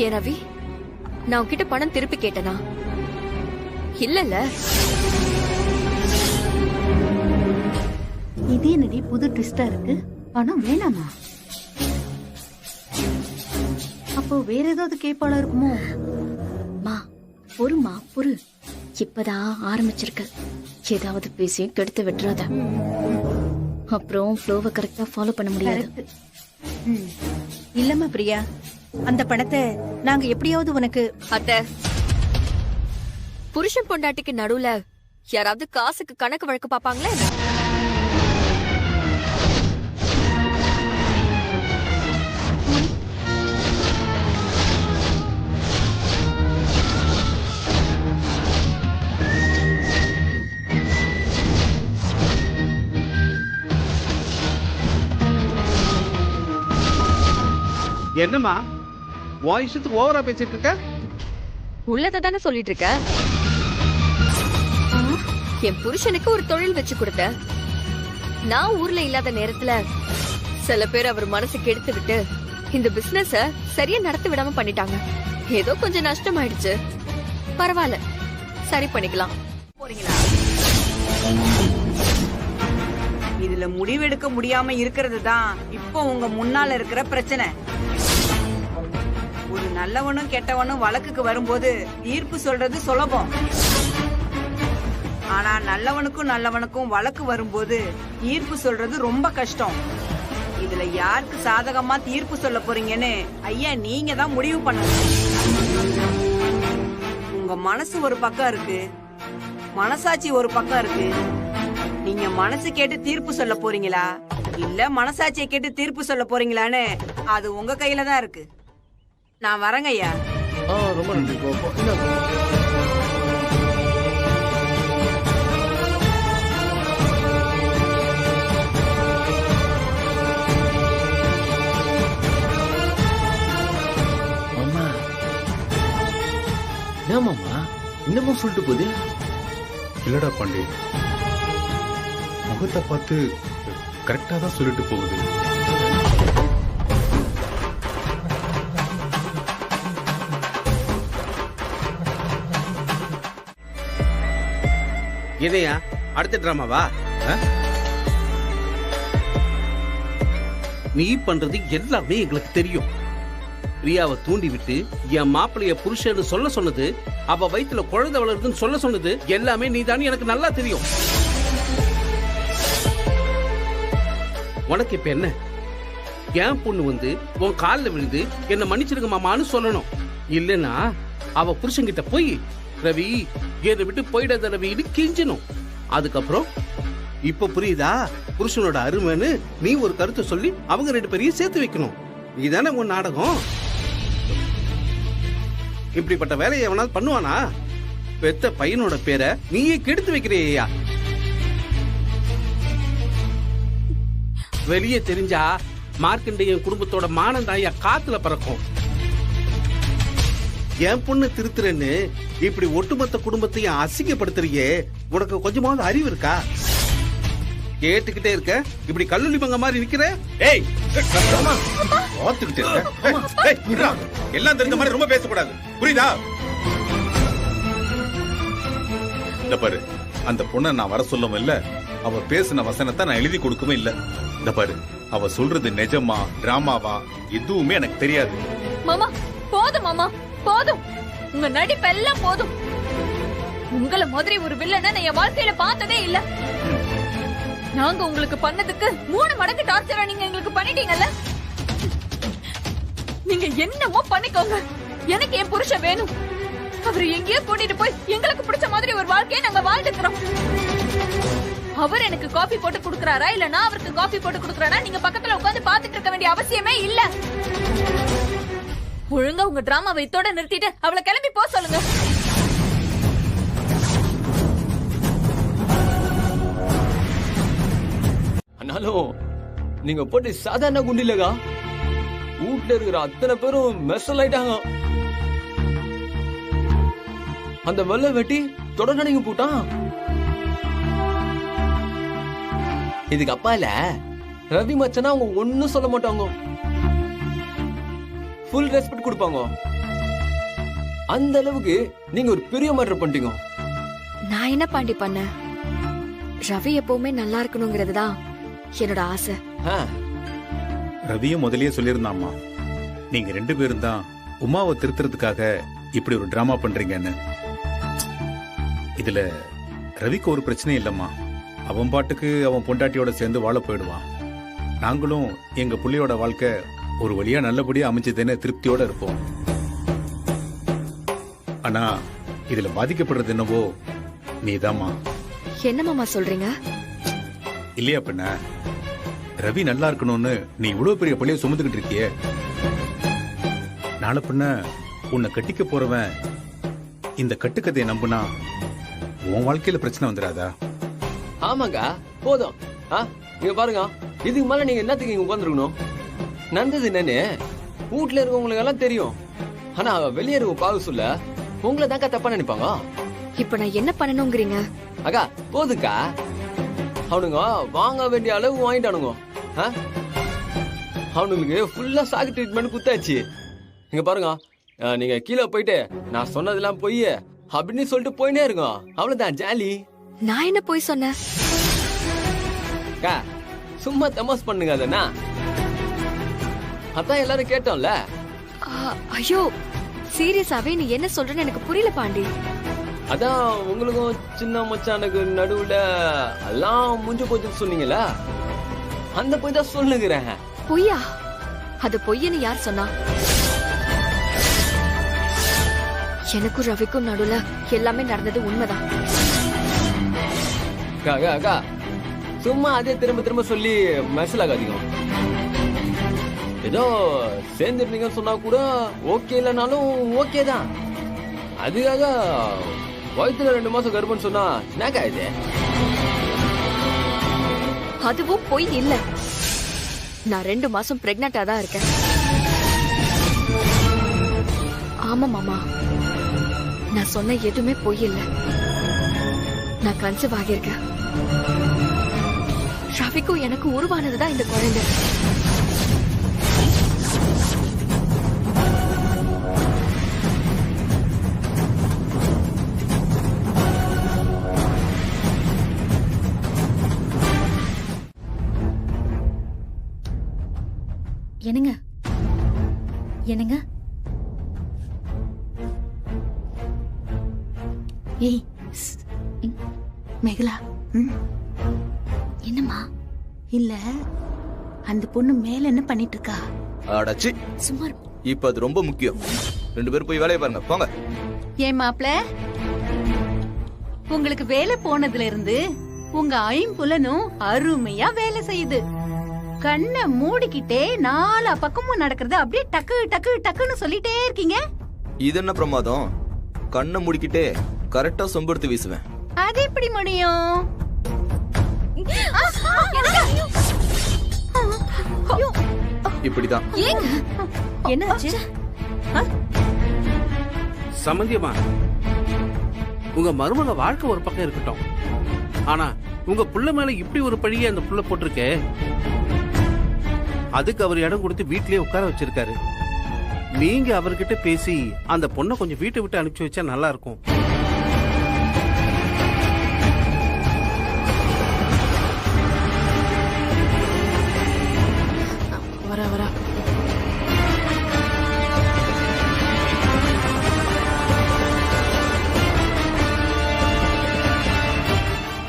ஏ ரவி, நான் உன்கிட்ட பணம் திருப்பி கேட்டனா? இல்லல்ல. இது என்னடி புது ட்விஸ்டா இருக்கு? பணம் வேணாமா? அப்போ வேற ஏதாவது கேப்பாளா இருக்குமோ? மா பொறுமா பொறு, இப்பதான் ஆரம்பிச்சிருக்க. ஏதாவது பேசி கெடுத்து விட்டுறாத, அப்புறம் ஃப்ளோவை கரெக்டா ஃபாலோ பண்ண முடியாது. இல்லம்மா பிரியா, அந்த பணத்தை நாங்க எப்படியாவது உனக்கு. அத்தை, புருஷன் பொண்டாட்டிக்கு நடுவுல யாராவது காசுக்கு கணக்கு வழக்கு பாப்பாங்களே? என்னம்மா வாய்ஸுக்கு ஓவரா பேசிட்டு இருக்க? உள்ளத தானே சொல்லிட்டு இருக்க. என் புருஷனுக்கு ஒரு தொழில் வச்சு கொடுத்த. நான் ஊர்ல இல்லாத நேரத்துல சில பேர் அவர் மனசு கெடுத்து விட்டு இந்த பிசினஸ சரியா நடத்தி விடாம பண்ணிட்டாங்க. ஏதோ கொஞ்சம் நஷ்டம் ஆயிடுச்சு, பரவாயில்ல, சரி பண்ணிக்கலாம். போறீங்களா? இதுல முடிவெடுக்க முடியாம இருக்கிறது தான் இப்போ உங்க முன்னால இருக்கிற பிரச்சனை. ஒரு நல்லவனும் கெட்டவனும் வழக்குக்கு வரும்போது தீர்ப்பு சொல்றது சுலபம். ஆனா நல்லவனுக்கும் வழக்கு வரும்போது தீர்ப்பு சொல்றது ரொம்ப கஷ்டம். இதுல யாருக்கு சாதகமா தீர்ப்பு சொல்ல போறீங்கன்னு ஐயா நீங்க தான் முடிவு பண்ணணும். உங்க மனசு ஒரு பக்கம் இருக்கு, மனசாட்சி ஒரு பக்கம் இருக்கு. நீங்க மனசு கேட்டு தீர்ப்பு சொல்ல போறீங்களா இல்ல மனசாட்சியை கேட்டு தீர்ப்பு சொல்ல போறீங்களான்னு அது உங்க கையில தான் இருக்கு. நான் வரேங்க ஐயா. ரொம்ப நன்றி. மாமா என்ன மாமா இன்னமும் சொல்லிட்டு போகுது? இல்லடா பாண்டி, முகத்தை பார்த்து கரெக்டா தான் சொல்லிட்டு போகுது. இதையா அடுத்த டிராமாவா? நீ பண்றது எல்லாமே எங்களுக்கு தெரியும். பிரியாவை தூண்டி விட்டு என் மாப்பிளைய புருஷன்னு சொல்ல சொன்னது, அவ வயித்துல குழந்தை வளருதுன்னு சொல்ல சொன்னது எல்லாமே நீ தானே எனக்கு நல்லா தெரியும். உனக்கு இப்ப என்ன? என் பொண்ணு வந்து உன் காலில் விழுந்து என்ன மன்னிச்சிருக்க மாமான்னு சொல்லணும். இல்லைன்னா அவ புருஷன்கிட்ட போய் ரவி என்னை விட்டு போயிடாத ரவின்னு கெஞ்சணும். அதுக்கப்புறம் இப்ப புரியுதா புருஷனோட அருமைன்னு நீ ஒரு கருத்தை சொல்லி அவங்க ரெண்டு பேரையும் சேர்த்து வைக்கணும். இதுதானே உன் நாடகம். இப்படிப்பட்ட வேலையை எவனாவது பண்ணுவானா? பெத்த பையனோட பேரை நீயே கெடுத்து வைக்கிறியா? வெளியே தெரிஞ்சா மார்க்கண்டேயன் குடும்பத்தோட மானந்தாயா காத்துல பறக்கும். என் பொண்ணு திருத்துறேன்னு இப்படி ஒட்டுமொத்த குடும்பத்தையும் அசிங்கப்படுத்துறியே, உனக்கு கொஞ்சமாவது அறிவு இருக்கா? கேட்டுக்கிட்டே இருக்க, இப்படி கல்லூரி பங்க மாதிரி நிக்கிற. ஏய் பார்த்துக்கிட்டே இருக்க. எல்லாம் தெரிஞ்ச மாதிரி ரொம்ப பேசக்கூடாது, புரியுதா? இந்த பாரு, அந்த பொண்ணை நான் வர சொல்லவும் இல்ல, அவ பேசின வசனத்தை நான் எழுதி கொடுக்கவும் இல்ல. இந்த பாரு, அவ சொல்றது நிஜமா டிராமாவா எதுவுமே எனக்கு தெரியாது. மாமா போதும், மாமா போதும், உங்க நடிப்பு எல்லாம் போதும். உங்களை மாதிரி ஒரு வில்லனை நான் என் வாழ்க்கையில பார்த்ததே இல்ல. நாங்க உங்களுக்கு பண்ணதுக்கு 3 மடங்கு டார்ச்சரா நீங்க எங்களுக்கு பண்ணிட்டீங்கல்ல. நீங்க என்னமோ பண்ணிக்கோங்க, எனக்கு என் புருஷன் வேணும். அவரு எங்கேயோ கூட்டிட்டு போய் எங்களுக்கு பிடிச்ச மாதிரி ஒரு வாழ்க்கையை நாங்க வாழ்ந்துக்கிறோம். அவர் எனக்கு காபி போட்டு குடுக்கறாரா இல்ல நான் அவருக்கு காபி போட்டு குடுக்கறானா நீங்க பக்கத்துல உட்கார்ந்து பாத்துட்டு இருக்க வேண்டிய அவசியமே இல்ல. ஒழுங்கா உங்க டிராமாவை இதோட நிறுத்திட்டு அவளை கிளம்பி போ சொல்லுங்க. ஆனாலும் நீங்க போட்டு சாதாரண குண்டு இல்லக்கா, வீட்டுல இருக்கிற அத்தனை பேரும் மெர்சல் ஆயிட்டாங்க. அந்த வெள்ளை வெட்டி தொடர்ந்து போட்டான். இதுக்கு அப்பால ரவி மச்சனா அவங்க ஒன்னும் சொல்ல மாட்டாங்க, ஃபுல் ரெஸ்பெக்ட் கொடுப்பாங்க. அந்த அளவுக்கு நீங்க ஒரு பெரிய மேட்டர் பண்ணிட்டீங்க. நான் என்ன பாண்டி பண்ண? ரவி எப்பவுமே நல்லா இருக்கணுங்கிறது தான் என்னோட ஆசை. ரவியும் முதல்லயே சொல்லியிருந்தாம்மா, நீங்க 2 பேரும் தான் உமாவை திருத்துறதுக்காக இப்படி ஒரு டிராமா பண்றீங்கன்னு. இதுல ரவிக்கு ஒரு பிரச்சனை இல்லம்மா. அவன் பாட்டுக்கு அவன் பொண்டாட்டியோட சேர்ந்து வாழ போயிடுவான். நாங்களும் எங்க புள்ளையோட வாழ்க்கை ஒரு வழியா நல்லபடியா அமைஞ்சதுன்னு திருப்தியோட இருப்போம். ஆனா இதுல பாதிக்கப்படுறது என்னவோ நீதாம்மா. என்ன மாமா சொல்றீங்க? இல்லையா பின்ன, ரவி நல்லா இருக்கணும்னு நீ இவ்வளவு பெரிய பள்ளியை சுமந்துக்கிட்டு இருக்கியே, நாளை பின்ன உன்னை கட்டிக்க போறவன் இந்த கட்டுக்கதையை நம்புனா உன் வாழ்க்கையில பிரச்சனை வந்துடாதா? ஆமாங்க, போதும். நீங்க பாருங்க, இதுக்கு மேல நீங்க என்னத்துக்கு இங்க உட்காந்துருக்கணும்? நடந்தது என்னன்னு வீட்டுல இருக்கவங்களுக்கு எல்லாம் தெரியும். ஆனா வெளியே இருக்க பாவு சொல்ல உங்களை தாக்கா தப்பா நினைப்பாங்க. இப்ப நான் என்ன பண்ணணுங்கிறீங்க? அக்கா போதுக்கா, அவனுங்க வாங்க வேண்டிய அளவு வாங்கிட்டானுங்க. அவனுங்களுக்கு ஃபுல்லா சாக்கு ட்ரீட்மெண்ட் குத்தாச்சு. நீங்க பாருங்க, நீங்க கீழே போயிட்டு நான் சொன்னதெல்லாம் பொய் அப்படின்னு சொல்லிட்டு போயினே இருங்க, அவ்வளவுதான் ஜாலி. நான் என்ன போய் சொன்னேன்? சும்மா தமாஸ் பண்ணுங்க. அதனா அதான் எல்லாரும் கேட்டோம்ல. ஐயோ சீரியஸாவே நீ என்ன சொல்றன்னு எனக்கு புரியல பாண்டி. அதான் உங்களுக்கும் சின்ன மச்சானுக்கு நடுவுல எல்லாம் முடிஞ்சு போச்சுன்னு சொன்னீங்கல்ல, அந்த பொய் தான் சொல்லுகிறேன். பொய்யா? அது பொய்யன்னு யார் சொன்னா? எனக்கும் ரவிக்கும் நடுவுல எல்லாமே நடந்தது உண்மைதான். சும்மா அதே திரும்ப திரும்ப சொல்லி மெசலாகாதீங்க. ஏதோ சேர்ந்துருந்தீங்கன்னு சொன்னா கூட ஓகே, இல்லைனாலும் ஓகே தான். அதுக்காக வயிற்றுல 2 மாசம் கர்ப்பம்னு சொன்னா என்னக்கா இது? அதுவும் பொய் இல்ல. நான் 2 மாசம் பிரெக்னண்டா தான் இருக்கேன். ஆமா மாமா, நான் சொன்ன எதுவுமே பொய் இல்ல. நான் கன்சீவ் ஆகியிருக்கேன். ரவிக்கும் எனக்கு உருவானதுதான் இந்த குழந்தை. என்னங்க என்னங்க? ஏய் மேகலா, என்னம்மா? இல்ல அந்த பொண்ணு மேல என்ன பண்ணிட்டு இருக்கா? அடச்சி சும்மா. இப்ப அது ரொம்ப முக்கியம். 2 பேரும் போய் வேலையை பாருங்க, போங்க. ஏன் மாப்ள, உங்களுக்கு வேலை போனதுல இருந்து உங்க ஐம்புலனும் அருமையா வேலை செய்யுது. கண்ணை மூடிக்கிட்டே 4 பக்கமும் நடக்கிறது அப்படியே டக்கு டக்கு டக்குன்னு சொல்லிட்டே இருக்கீங்க. இது என்ன பிரமாதம்? கண்ணை மூடிக்கிட்டே கரெக்டா சொம்பெடுத்து வீசுவேன். அது எப்படி முடியும்? இப்படிதான். என்னாச்சு? சம்பந்தியமா, உங்க மருமக வாழ்க்கை ஒரு பக்கம் இருக்கட்டும், ஆனா உங்க புள்ள மேல இப்படி ஒரு பழிய அந்த புள்ள போட்டிருக்கே, அதுக்கு அவர் இடம் கொடுத்து வீட்லயே உட்கார வச்சிருக்காரு. நீங்க அவர்கிட்ட பேசி அந்த பொண்ணை கொஞ்சம் வீட்டை விட்டு அனுப்பிச்சு வச்சா நல்லா இருக்கும். வரா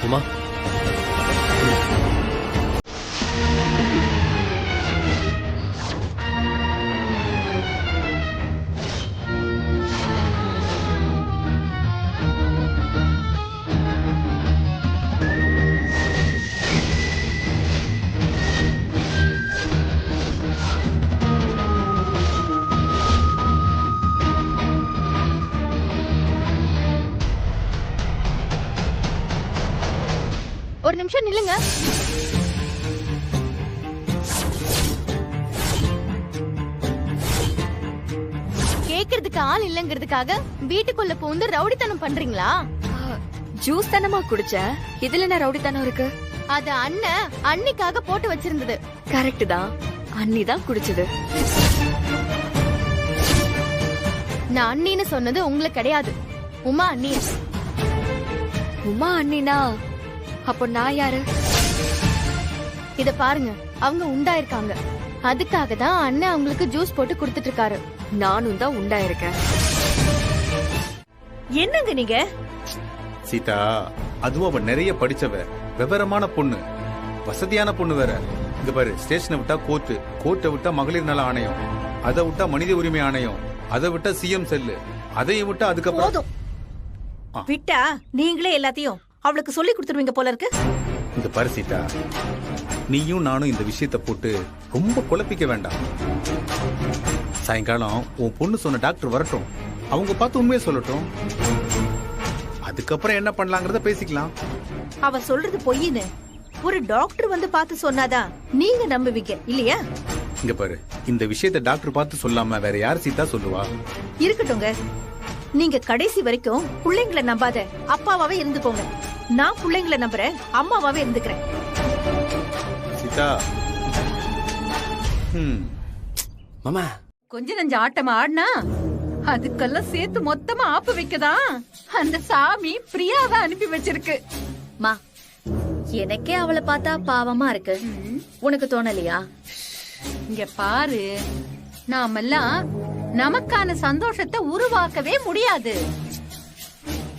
உமா, ஒரு நிமிஷம் நில்லுங்க. ஆள் இல்லங்கிறதுக்காக வீட்டுக்குள்ள பூந்து ரவுடித்தனம் பண்றீங்களா? ஜூஸ் தானமா குடிச்ச, இதுல என்ன ரவுடித்தனம் இருக்கு? அது அண்ணன் அன்னிக்காக போட்டு வச்சிருந்தது. கரெக்ட் தான், அண்ணி தான் குடிச்சது. நான் அண்ணின்னு சொன்னது உங்களுக்கு கிடையாது, உமா அண்ணி. உமா அண்ணினா அப்போ நான் யாரு? இத பாருங்க, அவங்க உண்டாயிருக்காங்க. அதுக்காக தான் அண்ணன் அவங்களுக்கு ஜூஸ் போட்டு கொடுத்துட்டு இருக்காரு. நானும் தான் உண்டாயிருக்கேன். என்னங்க நீங்க? சீதா, அதுவும் அவ நிறைய படிச்சவ, விவரமான பொண்ணு, வசதியான பொண்ணு வேற. இங்க பாரு, ஸ்டேஷனை விட்டா கோர்ட்டு, கோர்ட்டை விட்டா மகளிர் நல ஆணையம், அதை விட்டா மனித உரிமை ஆணையம், அதை விட்டா சிஎம் செல்லு, அதையும் விட்டா அதுக்கப்புறம் விட்டா நீங்களே எல்லாத்தையும் அவளுக்கு சொல்லி கொடுத்துருவீங்க போல இருக்கு. இந்த பாரு சீதா, நீயும் நானும் இந்த விஷயத்தை போட்டு ரொம்ப குழப்பிக்க வேண்டாம். சாயங்காலம் உன் பொண்ணு சொன்ன டாக்டர் வரட்டும், அவங்க பார்த்து உண்மையை சொல்லட்டும், அதுக்கப்புறம் என்ன பண்ணலாங்கிறத பேசிக்கலாம். அவ சொல்றது பொய்ன்னு ஒரு டாக்டர் வந்து பார்த்து சொன்னாதான் நீங்க நம்புவீங்க இல்லையா? இங்க பாரு, இந்த விஷயத்தை டாக்டர் பார்த்து சொல்லாம வேற யார் சீதா சொல்லுவா? இருக்கட்டுங்க, நீங்க கடைசி வரைக்கும் பிள்ளைங்களை நம்பாத அப்பாவாவே இருந்துக்கோங்க. நான் பிள்ளைங்களை நம்புறேன், அம்மாவாவே இருந்துக்கிறேன். சீதா, மாமா கொஞ்ச நஞ்ச ஆட்டமா ஆடினா அதுக்கெல்லாம் சேர்த்து மொத்தமா ஆப்பு வைக்கதான் அந்த சாமி பிரியாவை அனுப்பி வச்சிருக்கு. மா, எனக்கே அவளை பார்த்தா பாவமா இருக்கு, உனக்கு தோணலையா? இங்க பாரு, நாமெல்லாம் நமக்கான சந்தோஷத்தை உருவாக்கவே முடியாது.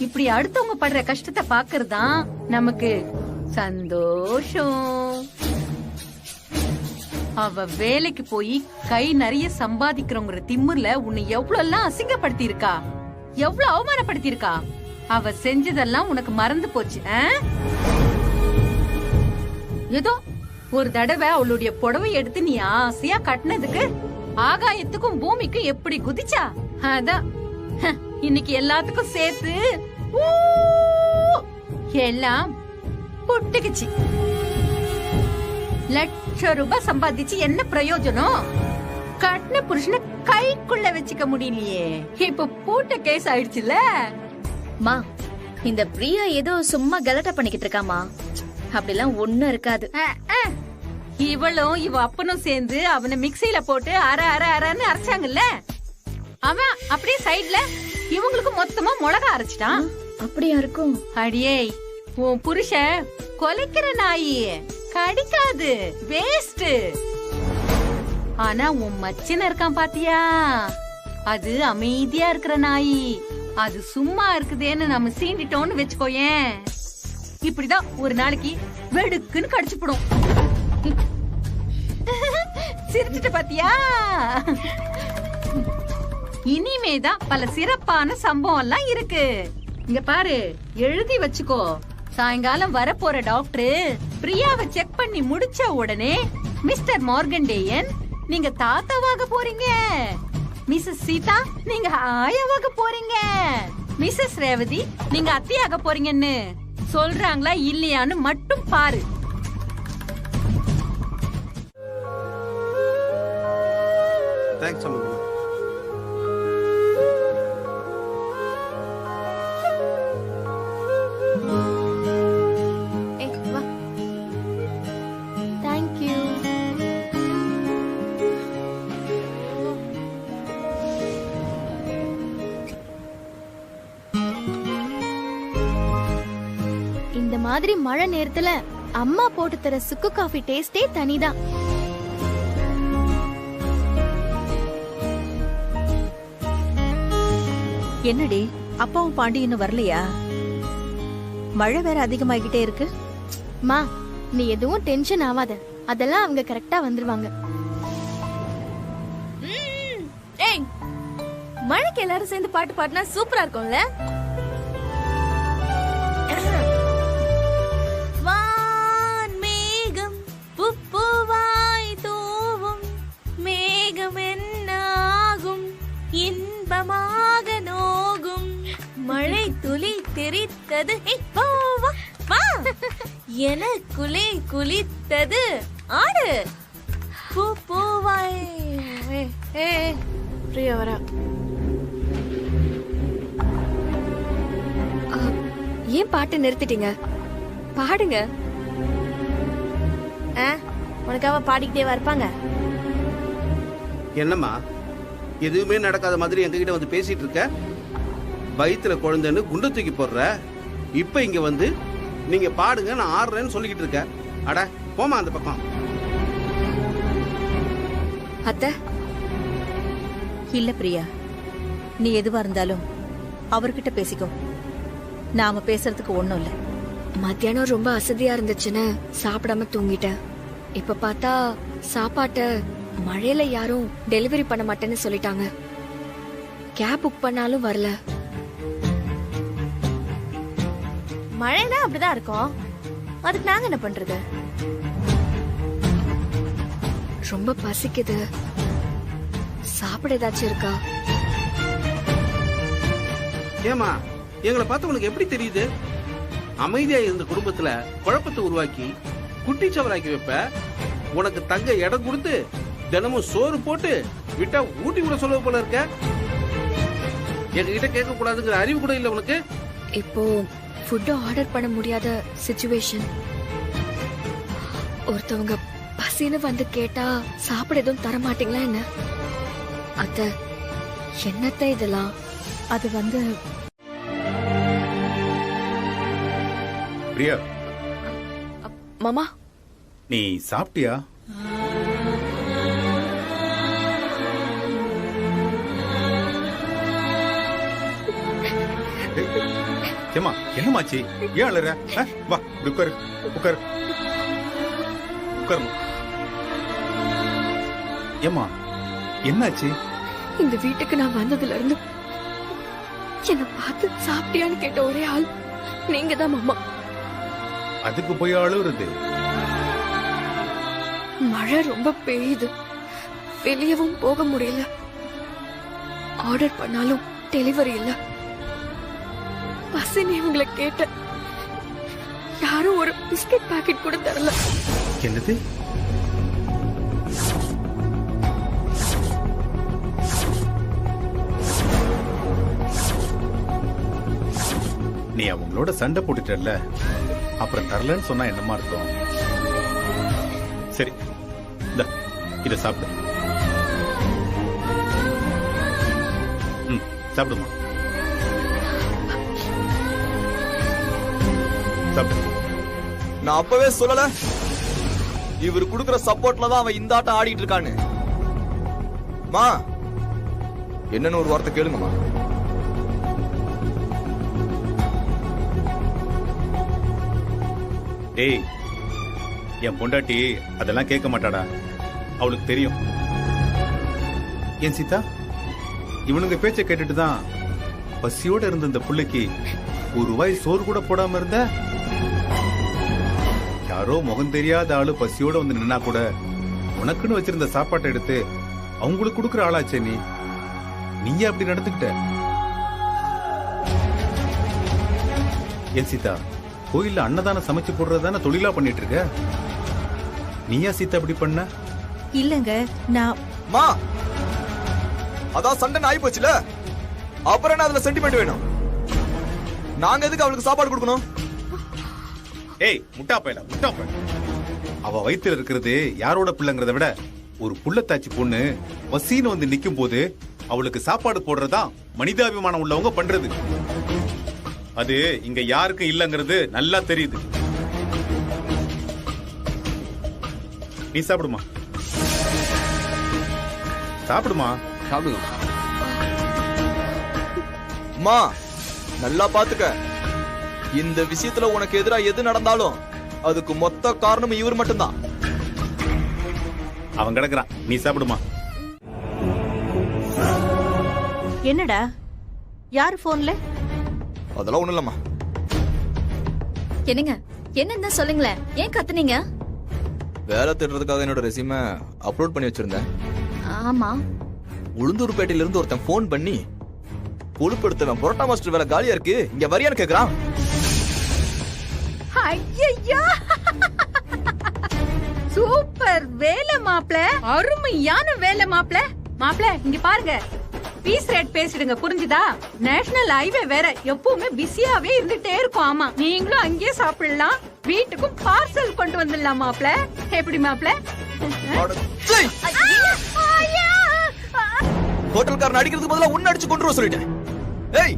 இப்படி அடுத்தவங்க படுற கஷ்டத்தை பாக்குறதுதான் நமக்கு சந்தோஷம். அவ வேலைக்கு போய் கை நிறைய சம்பாதிக்கிறோங்கிற திமிர்ல உன்னை எவ்வளவு எல்லாம் அசிங்கப்படுத்தி இருக்கா, எவ்வளவு அவமானப்படுத்தி இருக்கா. அவ செஞ்சதெல்லாம் உனக்கு மறந்து போச்சு. ஏதோ ஒரு தடவை அவளுடைய புடவை எடுத்து நீ ஆசையா கட்டினதுக்கு ஆகாயத்துக்கும் பூமிக்கும் எப்படி குதிச்சா, அதான் இன்னைக்கு எல்லாத்துக்கும் சேர்த்து எல்லாம் புட்டுக்குச்சு. லட்சம் ரூபாய் சம்பாதிச்சு என்ன பிரயோஜனம்? கட்டின புருஷனை கைக்குள்ள வச்சுக்க முடியலையே. இப்ப பூட்ட கேஸ் ஆயிடுச்சுல. மா, இந்த பிரியா ஏதோ சும்மா கலட்டா பண்ணிக்கிட்டு இருக்காமா, அப்படிலாம் ஒண்ணும் இருக்காது. இவளும் இவ அப்பனும் சேர்ந்து அவனை மிக்சியில போட்டு அரன்னு அரைச்சாங்கல்ல, அவன் அப்படியே சைடுல இவங்களுக்கு மொத்தமா மிளகா அரைச்சிட்டான். அப்படியா இருக்கும்? அடியே, உன் புருஷன் கொலைக்கிற நாயி, கடிக்காது, வேஸ்ட். ஆனா உன் மச்சின இருக்கான் பாத்தியா, அது அமைதியா இருக்கிற நாயி. அது சும்மா இருக்குதேன்னு நம்ம சீண்டிட்டோம்னு வச்சுக்கோயேன், இப்படிதான் ஒரு நாளைக்கு வெடுக்குன்னு கடிச்சுப்படும். சிரிச்சுட்டு பாத்தியா? இனிமேதான் பல சிறப்பான சம்பவம் எல்லாம் இருக்கு. இங்க பாரு, எழுதி வச்சுக்கோ. சாயங்காலம் வரப்போற டாக்டர் பிரியாவை செக் பண்ணி முடிச்ச உடனே மிஸ்டர் மார்கண்டேயன் நீங்க தாத்தாவாக போறீங்க, மிஸ்ஸஸ் சீதா நீங்க ஆயாவாக போறீங்க, மிஸ்ஸஸ் ரேவதி நீங்க அத்தையாக போறீங்கன்னு சொல்றாங்களா இல்லையான்னு மட்டும் பாரு. தேங்க்ஸ் அம்மா. தேங்க்யூ. இந்த மாதிரி மழை நேரத்துல அம்மா போட்டு தர சுக்கு காஃபி டேஸ்டே தனிதான். என்னடி, அப்பாவும் பாண்டி இன்னும் வரலையா? மழை வேற அதிகமாகிட்டே இருக்கு. மா, நீ எதுவும் டென்ஷன் ஆகாத, அதெல்லாம் அவங்க கரெக்டா வந்துருவாங்க. ஏய், மழைக்கு எல்லாரும் சேர்ந்து பாட்டு பாடினா சூப்பரா இருக்கும்ல? வான் மேகம் பூவாய் தூவும், மேகம் என்னாகும் இன்பமாக நோகும், மழை துளி தெரித்தது என குலை குளித்தது ஆடு பூவாய். பிரியா வரா. ஏன் பாட்டு நிறுத்திட்டீங்க? பாடுங்க. உனக்காக பாடிக்கிட்டே இருப்பாங்க. என்னம்மா எதுவுமே நடக்காத மாதிரி எங்ககிட்ட வந்து பேசிட்டு இருக்க? வயிற்றுல குழந்தைன்னு குண்டை தூக்கி போடுற. இப்ப இங்க வந்து நீங்க பாடுங்க நான் ஆடுறேன்னு சொல்லிக்கிட்டு இருக்க. அட போமா அந்த பக்கம். அத்தை இல்ல பிரியா, நீ எதுவா இருந்தாலும் அவர்கிட்ட பேசிக்கோ. நாம பேசுறதுக்கு ஒண்ணும் இல்ல. மத்தியானம் ரொம்ப அசதியா இருந்துச்சுன்னு சாப்பிடாம தூங்கிட்டேன். இப்ப பார்த்தா சாப்பாட்ட மழையில யாரும் டெலிவரி பண்ண மாட்டேன்னு சொல்லிட்டாங்க. கேப் புக் பண்ணாலும் வரல. மழைனா அப்படிதான் இருக்கும். அதுக்கு நாங்க என்ன பண்றது? ரொம்ப பசிக்குது. சாப்பிட ஏதாச்சும் இருக்கா? ஏமா எங்களை பார்த்து உனக்கு எப்படி தெரியுது? அமைதியா இருந்த குடும்பத்துல குழப்பத்தை உருவாக்கி குட்டிச்சவராக்கி வைப்ப. உனக்கு தங்க இடம் கொடுத்து தினமும் சோறு போட்டு விட்டா ஊட்டி கூட சொல்ல போல இருக்க. எங்ககிட்ட கேட்க கூடாதுங்கிற அறிவு கூட இல்ல உனக்கு. இப்போ ஃபுட் ஆர்டர் பண்ண முடியாத சிச்சுவேஷன். ஒருத்தவங்க பசின்னு வந்து கேட்டா சாப்பிட எதுவும் தர மாட்டீங்களா என்ன? அத்த என்னத்த இதெல்லாம்? அது வந்து பிரியா, மாமா நீ சாப்பிட்டியா? ஏமா என்னமாச்சு? ஏன் அழுற? வா உட்காரு உட்காரு உட்காரு. ஏமா என்னாச்சு? இந்த வீட்டுக்கு நான் வந்ததுல இருந்து என்ன பார்த்து சாப்பிட்டியான்னு கேட்ட ஒரே ஆள் நீங்க தான் மாமா. அதுக்கு போய் அழுகுறது? மழை ரொம்ப பெய்யுது, வெளியவும் போக முடியல. ஆர்டர் பண்ணாலும் டெலிவரி இல்ல. பசின்னு இவங்களை கேட்ட யாரும் ஒரு பிஸ்கட் பாக்கெட் கூட தரல. என்னது? நீ அவங்களோட சண்டை போட்டுட்டல்ல, அப்புறம் தரலன்னு சொன்னா என்னமா இருக்கும்? சரி இத சாப்பிடு. சாப்பிடுமா சாப்பிடு. நான் அப்பவே சொல்லல இவர் குடுக்கிற சப்போர்ட்ல தான் அவன் இந்த ஆட்டம் ஆடிட்டு இருக்கான்னு. மா என்னன்னு ஒரு வார்த்தை கேளுங்கம்மா. டேய், என் பொண்டாட்டி அதெல்லாம் கேட்க மாட்டாடா. அவளுக்கு தெரியும். ஏன் சீதா, இவனுங்க பேச்ச கேட்டுட்டு தான் பசியோட இருந்த இந்த புள்ளைக்கு ஒரு வாய் சோறு கூட போடாம இருந்த. யாரோ முகம் தெரியாத ஆளு பசியோட வந்து நின்னா கூட உனக்குன்னு வச்சிருந்த சாப்பாட்டை எடுத்து அவங்களுக்கு கொடுக்குற ஆளாச்சே நீ. நீங்க அப்படி நடந்துக்கிட்ட. ஏன் சீதா, கோயில்ல அன்னதானம் சமைச்சு போடுறதான தொழிலா பண்ணிட்டு இருக்க. நீயா சீதா அப்படி பண்ண? இல்லங்க நான் மா அதான் சண்டை ஆயி போச்சுல, அப்புறம் என்ன அதுல சென்டிமெண்ட் வேணும்? நாங்க எதுக்கு அவளுக்கு சாப்பாடு கொடுக்கணும்? ஏய் முட்டா பயல, முட்டா பயல. அவ வயித்துல இருக்கிறது யாரோட பிள்ளைங்கிறத விட ஒரு புள்ளத்தாச்சி பொண்ணு பசின்னு வந்து நிக்கும் போது அவளுக்கு சாப்பாடு போடுறதா மனிதாபிமானம் உள்ளவங்க பண்றது. அது இங்க யாருக்கும் இல்லங்கிறது நல்லா தெரியுது. நீ சாப்பிடுமா, சாப்பிடுமா. சாப்பிடுங்க. மா நல்லா பாத்துக்க, இந்த விஷயத்துல உனக்கு எதிரா எது நடந்தாலும் அதுக்கு மொத்த காரணம் இவர் மட்டும்தான். அவன் கிடக்குறான், நீ சாப்பிடுமா. என்னடா யாரு போன்ல? அதெல்லாம் ஒண்ணு இல்லம்மா. என்னங்க என்னன்னு சொல்லுங்களேன், ஏன் கத்துனீங்க? வேலை தேடுறதுக்காக என்னோட ரெசியூமை அப்லோட் பண்ணி வச்சிருந்தேன். ஆமா, உளுந்தூர்பேட்டையில இருந்து ஒருத்தன் போன் பண்ணி பொழுப்படுத்தவன் புரோட்டா மாஸ்டர் வேலை காலியா இருக்கு, இங்க வரியான்னு கேக்குறான். ஐயா சூப்பர் வேலை மாப்ள, அருமையான வேலை மாப்ள. மாப்ள இங்க பாருங்க, பீஸ் ரேட் பேசிடுங்க, புரிஞ்சுதா? நேஷனல் ஹைவே வேற, எப்பவுமே பிஸியாவே இருந்துட்டே இருக்கும். ஆமா, நீங்களும் அங்கேயே சாப்பிடலாம், வீட்டுக்கும் பார்சல் கொண்டு வந்துடலாம். மாப்ள எப்படி மாப்ள? ஹோட்டல்காரன் அடிக்கிறதுக்கு பதிலா உன்ன அடிச்சு கொண்டு வர சொல்லிட்டேன். ஏய்,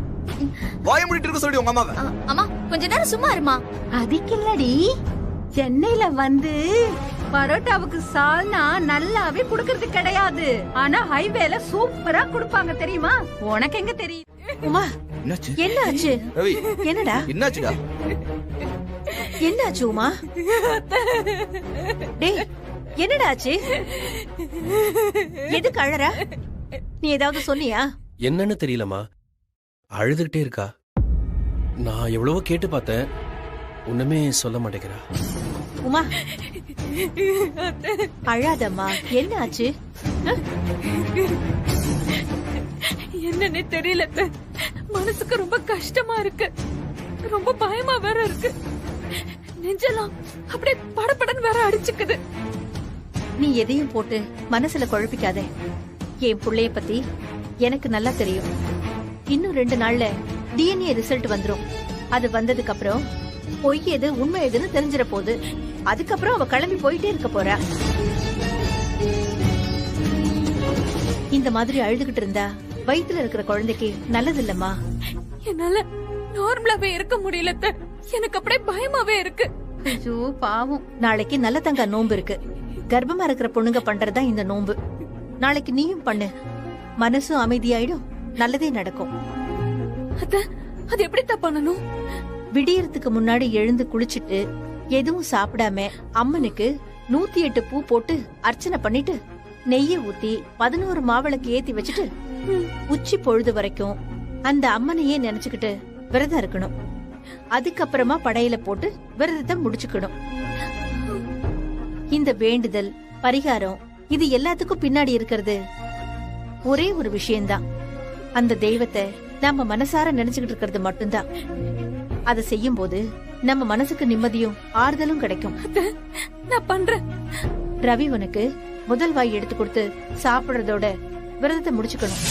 வாய மூடிட்டு இருக்க சொல்லி உங்க அம்மாவை. அம்மா கொஞ்ச நேரம் சும்மா இருமா. அதுக்கில்லடி, சென்னையில வந்து பரோட்டாவுக்கு சால்னா நல்லாவே குடுக்கறது கிடையாது. ஆனா ஹைவேல சூப்பரா குடுப்பாங்க, தெரியுமா? உனக்கு எங்க தெரியும்? உமா, என்னாச்சு? என்ன ஆச்சு? ரவி, என்னடா என்னாச்சுடா? என்னாச்சு உமா? டேய், என்னடா ஆச்சு? எதுக்கு அழறா? நீ ஏதாவது சொன்னியா? என்னன்னு தெரியலமா, அழுதுகிட்டே இருக்கா. நான் எவ்வளவோ கேட்டு பார்த்தேன், ஒண்ணுமே சொல்ல மாட்டேங்கிறா. உமா, அழாதம்மா, என்ன ஆச்சு? என்னன்னே தெரியல, மனசுக்கு ரொம்ப கஷ்டமா இருக்கு, ரொம்ப பயமா வேற இருக்கு, நெஞ்செல்லாம் அப்படியே படபடன்னு வேற அடிச்சுக்குது. நீ எதையும் போட்டு மனசுல குழப்பிக்காத. என் புள்ளைய பத்தி எனக்கு நல்லா தெரியும். இன்னும் 2 நாள்ல DNA ரிசல்ட் வந்துரும். அது வந்ததுக்கு அப்புறம் பொய் எது உண்மை எதுன்னு தெரிஞ்சிட போகுது. அதுக்கப்புறம் அவ கிளம்பி போயிட்டே இருக்க போறா. இந்த மாதிரி அழுதுகிட்டு இருந்தா வயித்துல இருக்கிற குழந்தைக்கு நல்லது இல்லம்மா. என்னால நார்மலாவே இருக்க முடியல, எனக்கு அப்படியே பயமாவே இருக்கு. ஐயோ பாவம். நாளைக்கு நல்ல தங்க நோன்பு இருக்கு. கர்ப்பமா இருக்கிற பொண்ணுங்க பண்றதா இந்த நோன்பு. நாளைக்கு நீயும் பண்ணு, மனசும் அமைதியாயிடும், நல்லதே நடக்கும். அது எப்படி பண்ணணும்? விடியறதுக்கு முன்னாடி எழுந்து குளிச்சிட்டு எதுவும் சாப்பிடாம அம்மனுக்கு 108 பூ போட்டு அர்ச்சனை பண்ணிட்டு நெய்ய ஊத்தி 11 மாவிளக்கு ஏத்தி வச்சுட்டு உச்சி பொழுது வரைக்கும் அந்த அம்மனையே நினைச்சுக்கிட்டு விரதம் இருக்கணும். அதுக்கப்புறமா படையில போட்டு விரதத்தை முடிச்சுக்கணும். இந்த வேண்டுதல் பரிகாரம் இது எல்லாத்துக்கும் பின்னாடி இருக்கிறது ஒரே ஒரு விஷயம்தான். அந்த தெய்வத்தை நம்ம மனசார நினைச்சுக்கிட்டு இருக்கிறது மட்டும்தான். அதை செய்யும் போது நம்ம மனசுக்கு நிம்மதியும் ஆறுதலும் கிடைக்கும். நான் பண்றேன். ரவி உனக்கு முதல் வாய் எடுத்து கொடுத்து சாப்பிடுறதோட விரதத்தை முடிச்சுக்கணும்.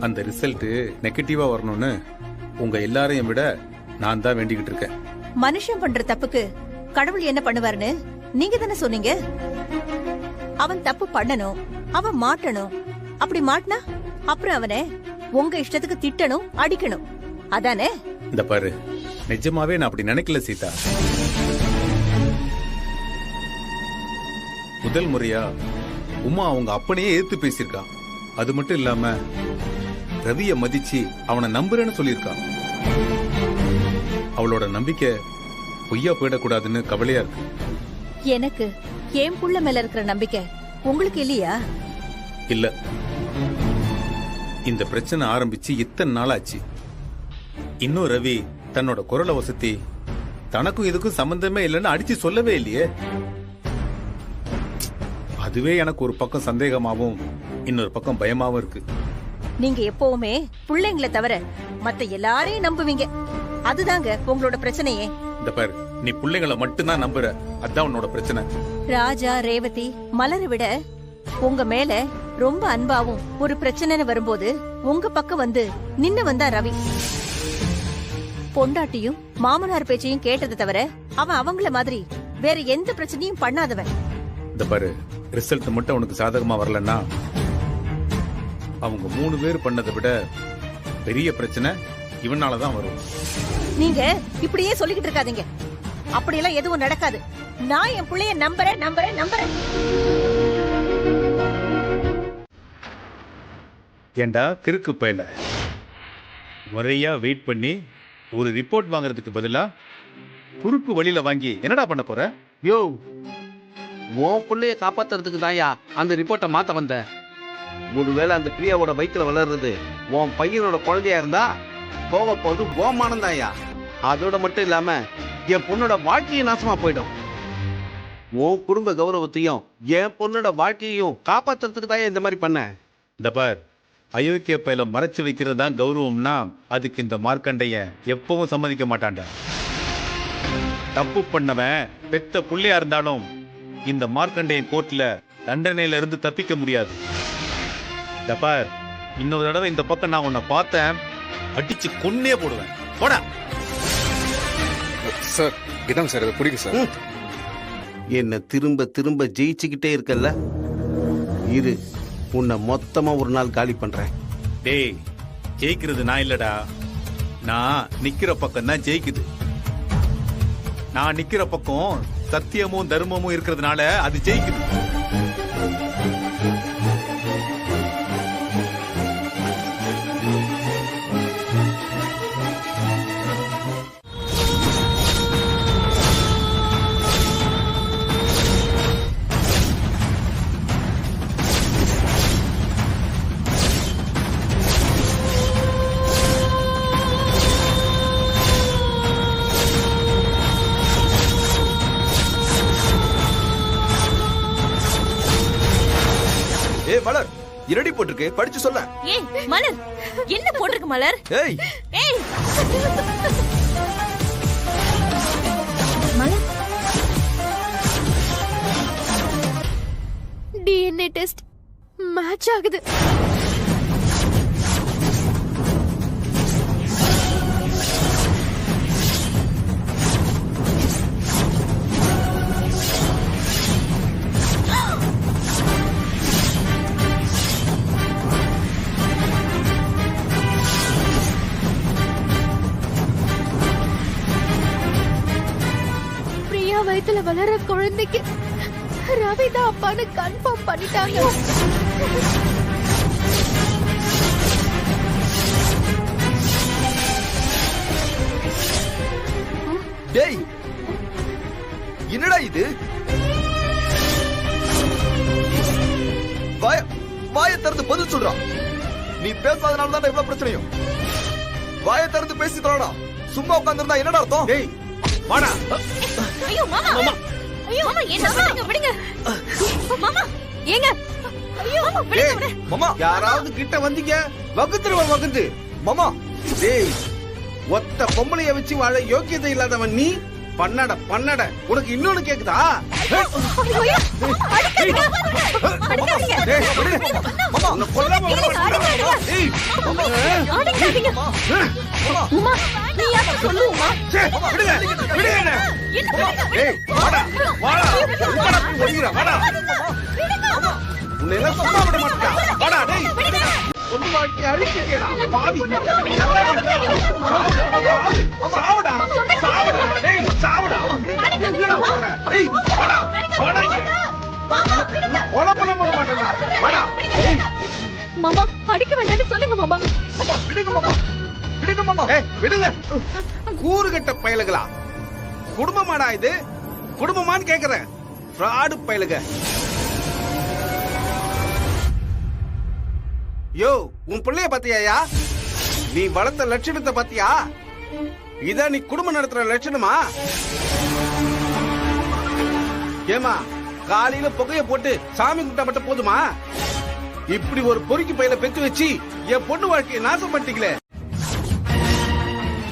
அந்த ரிசல்ட் நெகட்டிவா வரணும்னு உங்க எல்லாரையும் விட நான் தான் வேண்டிக்கிட்டு இருக்கேன். மனுஷன் பண்ற தப்புக்கு கடவுள் என்ன பண்ணுவாருன்னு நீங்க தானே சொன்னீங்க. அவன் தப்பு பண்ணணும், அவன் மாட்டணும். அப்படி மாட்டினா அப்புறம் அவனை உங்க இஷ்டத்துக்கு திட்டணும், அடிக்கணும். அதானே? இந்த பாரு, நிஜமாவே நான் அப்படி நினைக்கல சீதா. முதல் முறையா உமா அவங்க அப்பனையே எதிர்த்து பேசியிருக்கா. அது மட்டும் இல்லாம ரவிய மதிச்சு அவனை நம்புறேன்னு சொல்லியிருக்கான். அவளோட நம்பிக்கை பொய்யா போயிடக்கூடாதுன்னு கவலையா இருக்கு. எனக்கு என் புள்ள மேல இருக்கிற நம்பிக்கை உங்களுக்கு இல்லையா? இல்ல, இந்த பிரச்சனை ஆரம்பிச்சு இத்தனை நாள் ஆச்சு. இன்னும் ரவி தன்னோட குரலை வசதி தனக்கும் இதுக்கும் சம்பந்தமே இல்லைன்னு அடிச்சு சொல்லவே இல்லையே. அதுவே எனக்கு ஒரு பக்கம் சந்தேகமாவும் இன்னொரு பக்கம் பயமாவும் இருக்கு. நீங்க எப்பவுமே பிள்ளைங்களை தவிர மத்த எல்லாரையும் நம்புவீங்க. அதுதாங்க உங்களோட பிரச்சனையே. இந்த பாரு, நீ பிள்ளைங்களை மட்டும்தான் நம்புற, அதான் உன்னோட பிரச்சனை. ராஜா, ரேவதி, மலரை விட உங்க மேல ரொம்ப அன்பாவும் ஒரு பிரச்சனைன்னு வரும்போது உங்க பக்கம் வந்து நின்னு வந்தா ரவி. பொண்டாட்டியும் மாமனார் பேச்சையும் கேட்டதை தவிர அவன் அவங்கள மாதிரி வேற எந்த பிரச்சனையும் பண்ணாதவன். இந்த பாரு, ரிசல்ட் மட்டும் உனக்கு சாதகமா வரலன்னா அவங்க 3 பேர் பண்ணதை விட பெரிய பிரச்சனை இவனாலதான் வரும். நீங்க இப்படியே சொல்லிக்கிட்டு இருக்காதீங்க. அப்படியெல்லாம் எதுவும் நடக்காது. நான் என் பிள்ளைய நம்புறேன் நம்புறேன் நம்புறேன். ஏண்டா கிறுக்கு பையல, முறையா வெயிட் பண்ணி ஒரு ரிப்போர்ட் வாங்குறதுக்கு பதிலா குறுக்கு வழியில வாங்கி என்னடா பண்ண போற? யோ, உன் பிள்ளைய காப்பாத்துறதுக்கு தான்யா அந்த ரிப்போர்ட்டை மாத்த வந்தேன். ஒருவேளை அந்த பிரியாவோட வயிற்றுல வளர்றது உன் பையனோட குழந்தையா இருந்தா போக போது ஓமானம் தான்யா. அதோட மட்டும் இல்லாம என் பொண்ணோட வாழ்க்கையும் நாசமா போயிடும். உன் குடும்ப கௌரவத்தையும் என் பொண்ணோட வாழ்க்கையையும் காப்பாத்துறதுக்கு தான் இந்த மாதிரி பண்ண. இந்த பார், அயோக்கிய பையில மறைச்சு வைக்கிறது தான் கௌரவம்னா அதுக்கு இந்த மார்க்கண்டையன் எப்பவும் சம்மதிக்க மாட்டான்டா. தப்பு பண்ணவன் பெத்த புள்ளையா இருந்தாலும் இந்த மார்க்கண்டையன் கோர்ட்ல தண்டனையில இருந்து தப்பிக்க முடியாது. இந்த பார், இன்னொரு தடவை இந்த பக்கம் நான் உன்னை பார்த்தேன், அடிச்சு கொன்னே போடுவேன். போடா சார். இதாங்க சார், இதை பிடிக்கும் சார். என்ன திரும்ப திரும்ப ஜெயிச்சுக்கிட்டே இருக்கல்ல, இரு உன்னை மொத்தமா ஒரு நாள் காலி பண்றேன். டேய், ஜெயிக்கிறது நான் இல்லடா, நான் நிக்கிற பக்கம் தான் ஜெயிக்குது. நான் நிக்கிற பக்கம் சத்தியமும் தர்மமும் இருக்கிறதுனால அது ஜெயிக்குது. மலர், இரடி போட்டிருக்கு, படிச்சு சொல்ல. ஏய் மலர், என்ன போட்டிருக்கு மலர்? ஏய் ஏய் மலர், டிஎன்ஏ டெஸ்ட் மேட்ச் ஆகுது. வயித்துல வளர குழந்தைக்கு ரவிதான் அப்பான்னு கன்ஃபார்ம் பண்ணிட்டாங்க. டேய், என்னடா இது? வாயை திறந்து பதில் சொல்றான். நீ பேசாதனால தான் இவ்வளவு பிரச்சனையும். வாயை திறந்து பேசி தரடா. சும்மா உட்கார்ந்திருந்தா என்னடா அர்த்தம்? டேய் வாடா. ஐயோ மாமா, மாமா, ஐயோ மாமா, என்ன பண்ணுங்க? விடுங்க மாமா. ஏங்க, ஐயோ மாமா, விடுங்க. மாமா, யாராவது கிட்ட வந்தீங்க வகுத்துருவா வகுத்து. மாமா, டேய், ஒத்த பொம்பளைய வச்சு வாழ யோக்கியதை இல்லாதவன் நீ. பண்ணட பண்ணட, உனக்கு இன்னொன்னு கேக்குதா? உன்னை சும்மா விட மாட்டா. வாடா டேய், ஒன்று வாக்கி அழிக்கிறா பாவி. சாவடா சாவடா டேய், சாவடா. டேய் வாடா வாடா, கொலை பண்ண மாட்டேடா. வாடா மாமா, அடிக்க வேண்டாம்னு சொல்லுங்க மாமா. விடுங்க மாமா, விடுங்க மாமா. ஏய் விடுங்க. கூறுகட்ட பயலுகளா, குடும்பமாடா இது? குடும்பமான்னு கேக்குறேன். ஃப்ராடு பயலுக. யோ, உன் பிள்ளைய பாத்தியா? நீ வளர்த்த லட்சணத்தை பாத்தியா? இத நீ குடும்பம் நடத்துற லட்சணமா? ஏமா, காலையில புகைய போட்டு சாமி கும்பிட்டா மட்டும் போதுமா? இப்படி ஒரு பொறுக்கி பையில பெத்து வச்சு என் பொண்ணு வாழ்க்கையை நாசம் பண்ணிட்டீங்களே.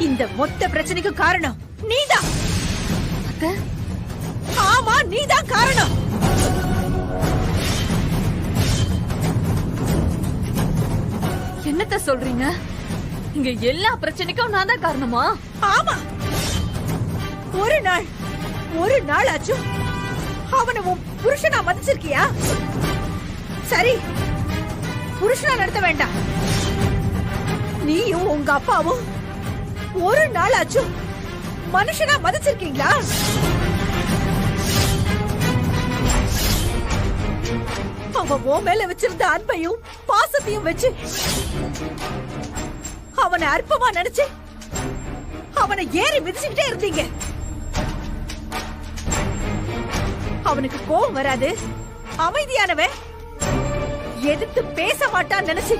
இந்த மொத்த பிரச்சனைக்கு காரணம் நீதான். ஆமா, நீதான் காரணம். என்னத்த சொல்றீங்க? இங்க எல்லா பிரச்சனைக்கும் நான் தான் காரணமா? ஆமா, ஒரு நாள் ஆச்சும் அவனை உன் புருஷனா மதிச்சிருக்கியா? சரி, புருஷனா நடத்த வேண்டாம். நீயும் உங்க அப்பாவும் ஒரு நாள் ஆச்சும் மனுஷனா மதிச்சிருக்கீங்களா? அவன் உன் மேல வச்சிருந்த அன்பையும் பாசத்தையும் வச்சு அவனை அற்பமா நினைச்சு அவனை ஏறி மிதிச்சுக்கிட்டே இருந்தீங்க. அவனுக்கு கோபம் வராது, அமைதியானவன், எதிர்த்து பேச மாட்டான்னு நினைச்சு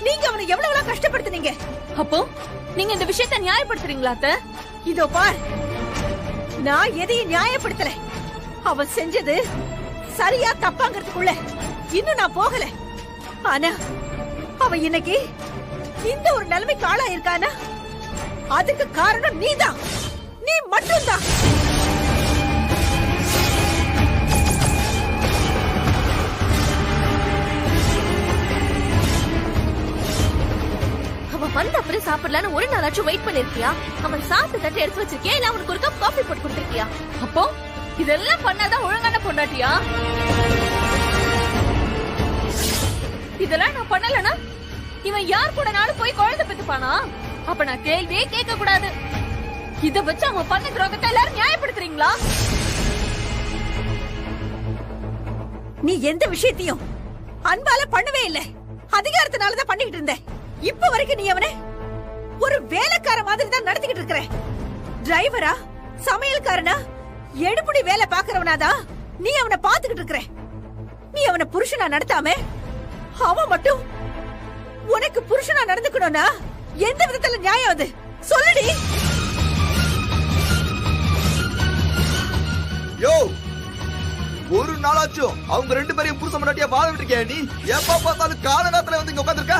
நீங்க அவனை எவ்வளவு கஷ்டப்படுத்துனீங்க. அப்போ நீங்க இந்த விஷயத்தை நியாயப்படுத்துறீங்களா அத்தை? இதோ பார், நான் எதையும் நியாயப்படுத்தல. அவன் செஞ்சது சரியா தப்பாங்கிறதுக்குள்ள இன்னும் நான் போகல. ஆனா அவன் இன்னைக்கு இந்த ஒரு நிலைமைக்கு ஆளாயிருக்கானா அதுக்கு காரணம் நீதான், நீ மட்டும்தான். அவன் வந்த அப்புறம் சாப்பிடலான்னு ஒரு நாளாச்சும் வெயிட் பண்ணிருக்கியா? அவன் சாப்பிட்டு தட்டு எடுத்து வச்சிருக்கியா இல்ல அவனுக்கு ஒரு கப் காஃபி போட்டு கொடுத்திருக்கியா? அப்போ இதெல்லாம் பண்ணாதான் ஒழுங்கான பொண்டாட்டியா? இதெல்லாம் நான் பண்ணலனா இவன் யார் கூட நானும் போய் குழந்தை பெத்துப்பானா? அப்ப நான் கேள்வியே கேட்க கூடாது. இத வச்சு அவன் பண்ண துரோகத்தை எல்லாரும் நியாயப்படுத்துறீங்களா? நீ எந்த விஷயத்தையும் அன்பால பண்ணவே இல்ல, அதிகாரத்தினாலதான் பண்ணிக்கிட்டு இருந்த. இப்ப வரைக்கும் நீ அவனை ஒரு வேலைக்கார மாதிரி தான் நடத்திக்கிட்டு இருக்கிற. டிரைவரா, சமையல்காரனா, எடுபடி வேலை பாக்குறவனாதான் நீ அவனை பாத்துக்கிட்டு இருக்கிற. நீ அவனை புருஷனா நடத்தாம அவன் மட்டும் உனக்கு புருஷனா நடந்துக்கணும்னா எந்த விதத்துல நியாயம் அது சொல்லுடி. யோ, ஒரு நாளாச்சும் அவங்க ரெண்டு பேரையும் புருஷ முன்னாடியா வாழ விட்டுருக்கியா நீ? எப்ப பார்த்தாலும் காலநாத்துல வந்து இங்க உட்காந்துருக்க.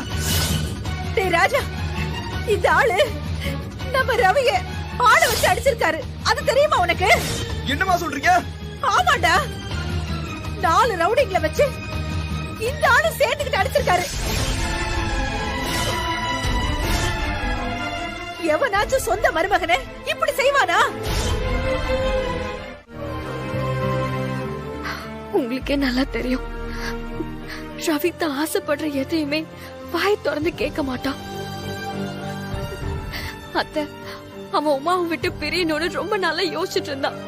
டேய் ராஜா, இந்த ஆளு நம்ம ரவிய ஆள வச்சு அடிச்சிருக்காரு, அது தெரியுமா உனக்கு? என்னமா சொல்றீங்க? ஆமாண்டா, 4 ரவுடிங்களை வச்சு இந்த ஆளு சேர்ந்துக்கிட்டு அடிச்சிருக்காரு. எவனாச்சும் சொந்த மருமகனை இப்படி செய்வானா? உங்களுக்கே நல்லா தெரியும், ரவி தான் ஆசைப்படுற எதையுமே வாய் திறந்து கேட்க மாட்டான். அத்தை, அவன் உமாவை விட்டு பிரியணும்னு ரொம்ப நாளா யோசிச்சுட்டு இருந்தான்.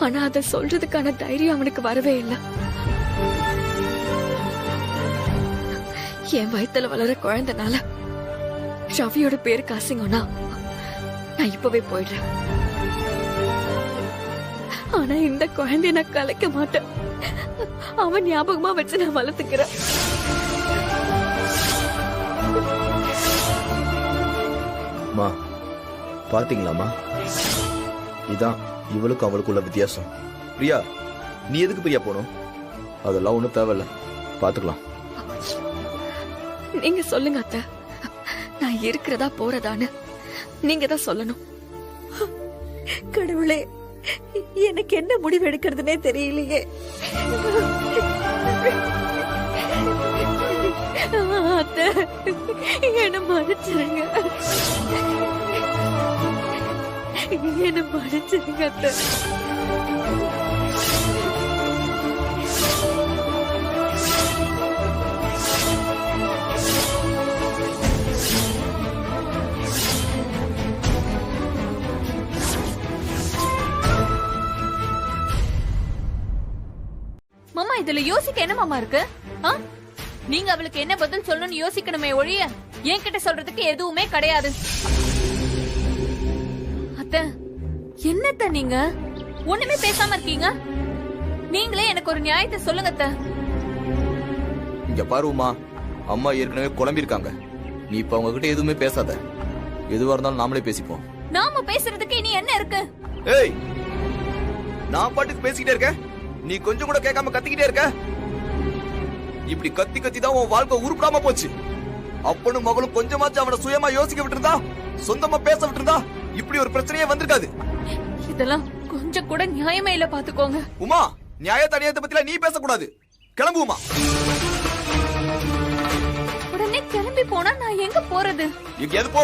ஆனா அதை சொல்றதுக்கான தைரியம் அவனுக்கு வரவே இல்லை. என் வயித்துல வளர குழந்தைனால ரவியோட பேருக்கு அசிங்கம்னா நான் இப்பவே போயிடுறேன். ஆனா இந்த குழந்தைய நான் கலைக்க மாட்டேன். அவன் ஞாபகமா வச்சு நான் வளர்த்துக்கிறேன். பாத்தீங்களாமா, இதான் இவளுக்கு அவளுக்குள்ள வித்தியாசம். பிரியா, நீ எதுக்கு பிரியா போகணும்? அதெல்லாம் ஒண்ணும் தேவையில்ல, பாத்துக்கலாம். நீங்க சொல்லுங்க அத்தை, நான் இருக்கிறதா போறதான்னு நீங்க தான் சொல்லணும். கடவுளே, எனக்கு என்ன முடிவு எடுக்கிறதுனே தெரியலையே. அத்தை, என்ன மன்னிச்சிருங்க, என்ன மன்னிச்சிருங்க அத்தை. மாமா, இதுல யோசிக்க என்ன மாமா இருக்கு? நீங்க அவளுக்கு என்ன பதில் சொல்லணும்னு யோசிக்கணுமே ஒழிய என்கிட்ட சொல்றதுக்கு எதுவுமே கிடையாது. அத்தை, என்னத்த நீங்க ஒண்ணுமே பேசாம இருக்கீங்க? நீங்களே எனக்கு ஒரு நியாயத்தை சொல்லுங்க அத்தை. இங்க பாருமா, அம்மா ஏற்கனவே குழம்பி இருக்காங்க. நீ இப்ப அவங்க கிட்ட எதுவுமே பேசாத. எதுவா இருந்தாலும் நாமளே பேசிப்போம். நாம பேசுறதுக்கு இனி என்ன இருக்கு? ஏய், நான் பாட்டுக்கு பேசிக்கிட்டே இருக்கேன், நீ கொஞ்சம் கூட கேட்காம கத்திக்கிட்டே இருக்க. இப்படி கத்தி கத்தி தான் உன் வாழ்க்கை உருப்படாம போச்சு. அப்பனும் மகளும் கொஞ்சமாச்சும் அவனை சுயமா யோசிக்க விட்டுருந்தா, சொந்தமா பேச விட்டுருந்தா, இப்படி ஒரு பிரச்சனையே வந்திருக்காது. இதெல்லாம் கொஞ்சம் கூட நியாயமே இல்ல, பாத்துக்கோங்க. உமா, நியாயத்தை அநியாயத்தை பத்தில நீ பேசக்கூடாது. கிளம்பு உமா. உடனே கிளம்பி போனா நான் எங்க போறது? எங்கேயாவது போ.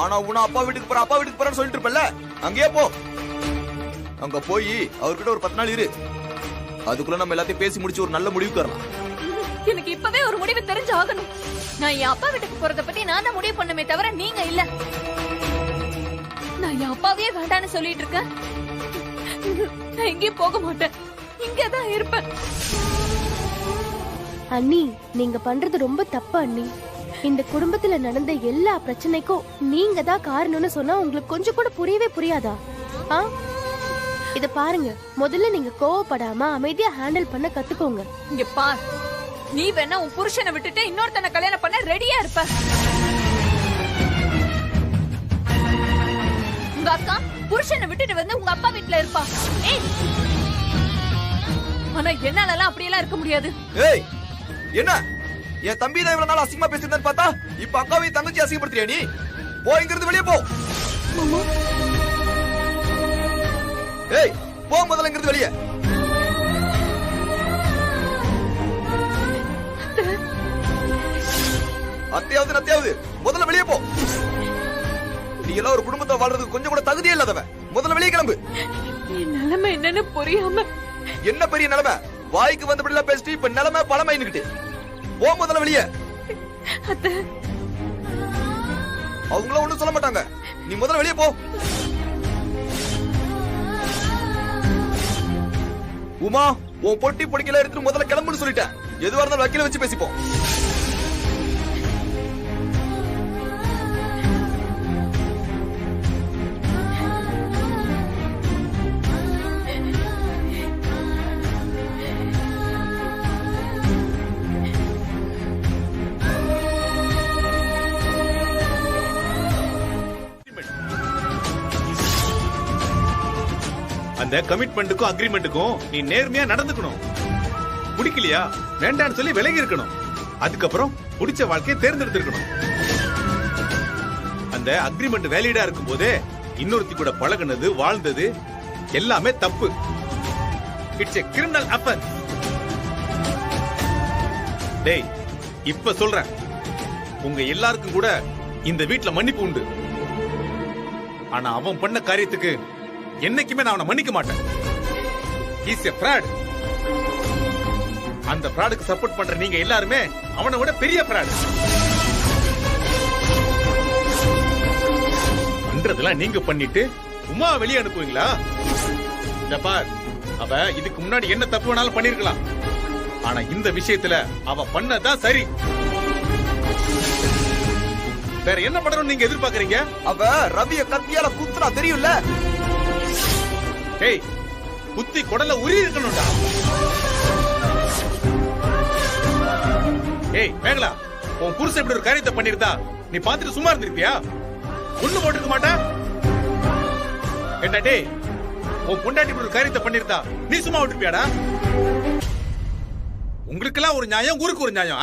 ஆனா உன அப்பா வீட்டுக்கு போற, அப்பா வீட்டுக்கு போறன்னு சொல்லிட்டு இருப்பல, அங்கேயே போ. அங்க போய் அவர்கிட்ட ஒரு 10 நாள் இரு. அதுக்குள்ள நம்ம எல்லாத்தையும் பேசி முடிச்சு ஒரு நல்ல முடிவுக்கு வரலாம். எனக்கு இப்பவே ஒரு முடிவு தெரிஞ்சு ஆகணும். நான் என் அப்பா வீட்டுக்கு போறத பத்தி நான் தான் முடிவு பண்ணுமே தவிர நீங்க இல்ல. நான் என் அப்பாவே வேண்டான்னு சொல்லிட்டு இருக்கேன். நான் எங்கேயும் போக மாட்டேன், இங்கதான் இருப்பேன். அண்ணி, நீங்க பண்றது ரொம்ப தப்பு அண்ணி. இந்த குடும்பத்துல நடந்த எல்லா பிரச்சனைக்கும் நீங்க தான் காரணம்னு சொன்னா உங்களுக்கு கொஞ்சம் கூட புரியவே புரியாதா? இத பாருங்க, முதல்ல நீங்க கோவப்படாம அமைதியா ஹேண்டில் பண்ண கத்துக்கோங்க. இங்க பார், நீ வேணா உன் புருஷனை விட்டுட்டு இன்னொருத்தனை கல்யாணம் பண்ண ரெடியா இருப்ப. உங்க அக்கா புருஷனை விட்டுட்டு வந்து உங்க அப்பா வீட்டுல இருப்பா. ஏய், ஆனா என்னால எல்லாம் அப்படியெல்லாம் இருக்க முடியாது. ஏய் என்ன என் தம்பி தான் இவ்வளவு நாள் அசிங்கமா பேசியிருந்தான்னு பார்த்தா இப்ப அக்காவையும் தங்கச்சி அசிங்கப்படுத்துறியா நீ? போய்ங்கிறது வெளியே போ. ஏய் போ முதல்லங்கிறது வெளியே. அத்தையாவது முதல்ல வெளியே போ. நீ எல்லாம் ஒரு குடும்பத்தை வாழ்றதுக்கு கொஞ்சம் கூட தகுதியே இல்லாதவன். முதல்ல வெளியே கிளம்பு. என் நிலைமை என்னன்னு புரியாம. என்ன பெரிய நிலைமை? வாய்க்கு வந்தபடி எல்லாம் பேசிட்டு இப்ப நிலைமை பழமைன்னுக்கிட்டு. போ முதல்ல வெளியே. அவங்கள ஒண்ணும் சொல்ல மாட்டாங்க. நீ முதல்ல வெளியே போ. உமா உன் பொட்டி பொடிக்கல எடுத்துட்டு முதல்ல கிளம்புன்னு சொல்லிட்டேன். எதுவா இருந்தாலும் வக்கீல வச்சு பேசிப்போம். அந்த கமிட்மெண்ட்டுக்கும் அக்ரிமெண்ட்டுக்கும் நீ நேர்மையா நடந்துக்கணும். பிடிக்கலையா வேண்டான்னு சொல்லி விலகி இருக்கணும். அதுக்கப்புறம் பிடிச்ச வாழ்க்கையை தேர்ந்தெடுத்திருக்கணும். அந்த அக்ரிமெண்ட் வேலிடா இருக்கும் போதே இன்னொருத்தி கூட பழகுனது வாழ்ந்தது எல்லாமே தப்பு. It's a criminal offence. டேய் இப்ப சொல்றேன், உங்க எல்லாருக்கும் கூட இந்த வீட்ல மன்னிப்பு உண்டு. ஆனா அவன் பண்ண காரியத்துக்கு என்னைக்குமே நான் அவனை மன்னிக்க மாட்டேன். Is a fraud. அந்த ஃப்ராடுக்கு சப்போர்ட் பண்ற நீங்க எல்லாருமே அவனை விட பெரிய ஃப்ராட். பண்றதெல்லாம் நீங்க பண்ணிட்டு உமா வெளியே அனுப்புவீங்களா? இந்த பார், அவ இதுக்கு முன்னாடி என்ன தப்பு வேணாலும் பண்ணிருக்கலாம். ஆனா இந்த விஷயத்துல அவ பண்ணதான் சரி. வேற என்ன பண்ணணும் நீங்க எதிர்பார்க்கறீங்க? அவ ரவிய கத்தியால குத்துறா தெரியும்ல. ஏய் குத்தி குடல உரி இருக்கணும்டா. ஏய் மேகலா, உன் புருஷன் இப்படி ஒரு காரியத்தை பண்ணிருந்தா நீ பாத்துட்டு சும்மா இருந்திருப்பியா? ஒண்ணு போட்டுக்க மாட்டா? என்ன டேய், உன் பொண்டாட்டி இப்படி ஒரு காரியத்தை பண்ணிருந்தா நீ சும்மா விட்டுருப்பியாடா? உங்களுக்கெல்லாம் ஒரு நியாயம், ஊருக்கு ஒரு நியாயம்.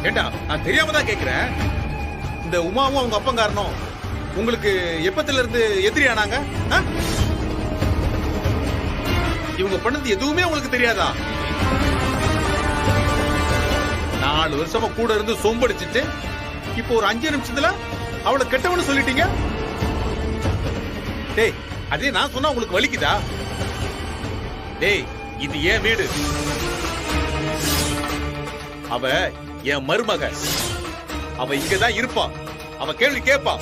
ஏண்டா நான் தெரியாம தான் கேக்குறேன். இந்த உமாவும் அவங்க அப்பங்காரனும் உங்களுக்கு எப்பத்துல இருந்து எதிரி ஆனாங்க? இவங்க பண்ணது எதுவுமே உங்களுக்கு தெரியாதா? 4 வருஷமா கூட இருந்து சொம்படிச்சிட்டு இப்போ ஒரு 5 நிமிஷத்துல அவளை கெட்டவனு சொல்லிட்டீங்க. டேய் அதே நான் சொன்னா உங்களுக்கு வலிக்குதா? டேய் இது ஏன் வீடு. அவ என் மருமக. அவ இங்கதான் இருப்பா. அவ கேள்வி கேட்பா.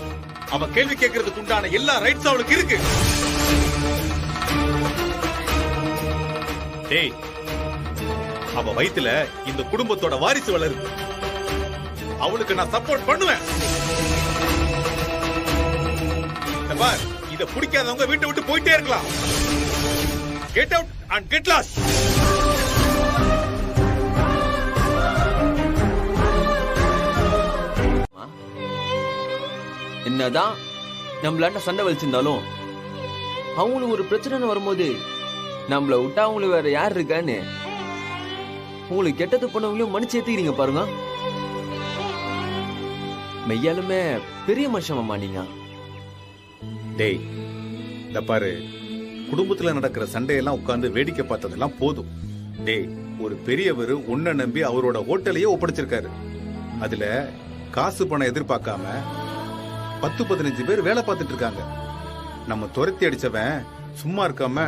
அவ கேள்வி கேட்கறதுக்கு உண்டான எல்லா ரைட்ஸும் அவளுக்கு இருக்கு. டேய் அவ வயித்துல இந்த குடும்பத்தோட வாரிசு வளருது. அவளுக்கு நான் சப்போர்ட் பண்ணுவேன். பார், இத பிடிக்காதவங்க வீட்டை விட்டு போயிட்டே இருக்கலாம். Get out and get lost. என்னதான் நம்மளாண்ட சண்டை வலிச்சிருந்தாலும் அவங்களுக்கு ஒரு பிரச்சனை வரும்போது நம்மள விட்டா அவங்களுக்கு வேற யார் இருக்கான்னு உங்களுக்கு கெட்டது பண்ணவங்களையும் மன்னிச்சு ஏத்துக்கிறீங்க பாருங்க. மெய்யாலுமே பெரிய மனுஷமாமா நீங்க. டேய் இந்த பாரு, குடும்பத்துல நடக்கிற சண்டையெல்லாம் உட்கார்ந்து வேடிக்கை பார்த்ததெல்லாம் போதும். டேய் ஒரு பெரியவர் உன்னை நம்பி அவரோட ஹோட்டலையே ஒப்படைச்சிருக்காரு. அதுல காசு பணம் எதிர்பார்க்காம 10-15 பேர் வேலை பார்த்துட்டு இருக்காங்க. நம்ம துரத்தி அடிச்சவன் சும்மா இருக்காம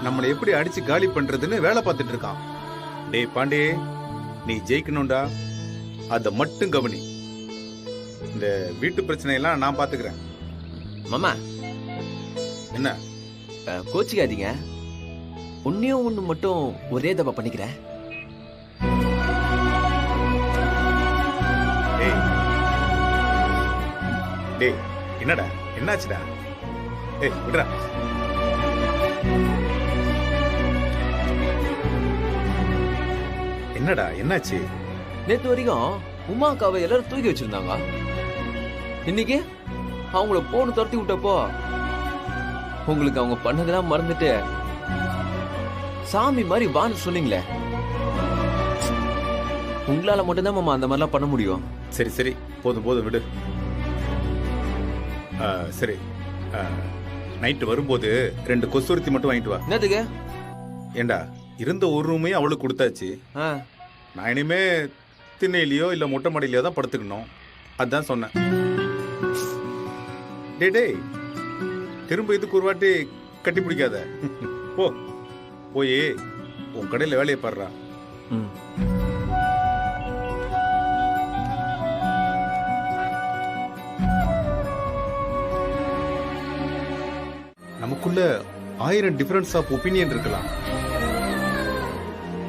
நம்மளை எப்படி அடிச்சு காலி பண்றதுன்னு வேலை பார்த்துட்டு இருக்கான். டேய் பாண்டே, நீ ஜெயிக்கணும்டா, அத மட்டும் கவனி. இந்த வீட்டு பிரச்சனையெல்லாம் நான் பாத்துக்கிறேன். மாமா என்ன கோச்சிக்காதீங்க, ஒன்னையும் ஒண்ணு மட்டும் ஒரே தப்பா பண்ணிக்கிறேன். டேய் என்னடா என்னாச்சுடா? ஏய் விடுறா. என்னடா என்னாச்சு? நேத்து வரைக்கும் உமாக்காவை எல்லாரும் தூக்கி வச்சிருந்தாங்க. இன்னைக்கு அவங்கள போன துரத்தி விட்டப்போ உங்களுக்கு அவங்க பண்ணதெல்லாம் மறந்துட்டு சாமி மாதிரி வான்னு சொன்னீங்களே, உங்களால மட்டும்தான் மாமா அந்த மாதிரிலாம் பண்ண முடியும். சரி சரி, போதும் போதும் விடு. சரி, நைட்டு வரும்போது 2 கொசுவர்த்தி மட்டும் வாங்கிட்டு வா. என்னதுக்கு? ஏண்டா, இருந்த ஒரு ரூமையும் அவளுக்கு கொடுத்தாச்சு. நான் இனிமே திண்ணையிலையோ இல்ல மொட்டை மாடியிலையோ தான் படுத்துக்கணும். அதான் சொன்னேன். டேய், திரும்ப இதுக்கு ஒரு வாட்டி கட்டி பிடிக்காத. போ, போய் உன் கடையில் வேலையை பாடுறா. நமக்குள்ள 1000 டிஃபரன்ஸ் ஆஃப் ஒப்பீனியன் இருக்கலாம்.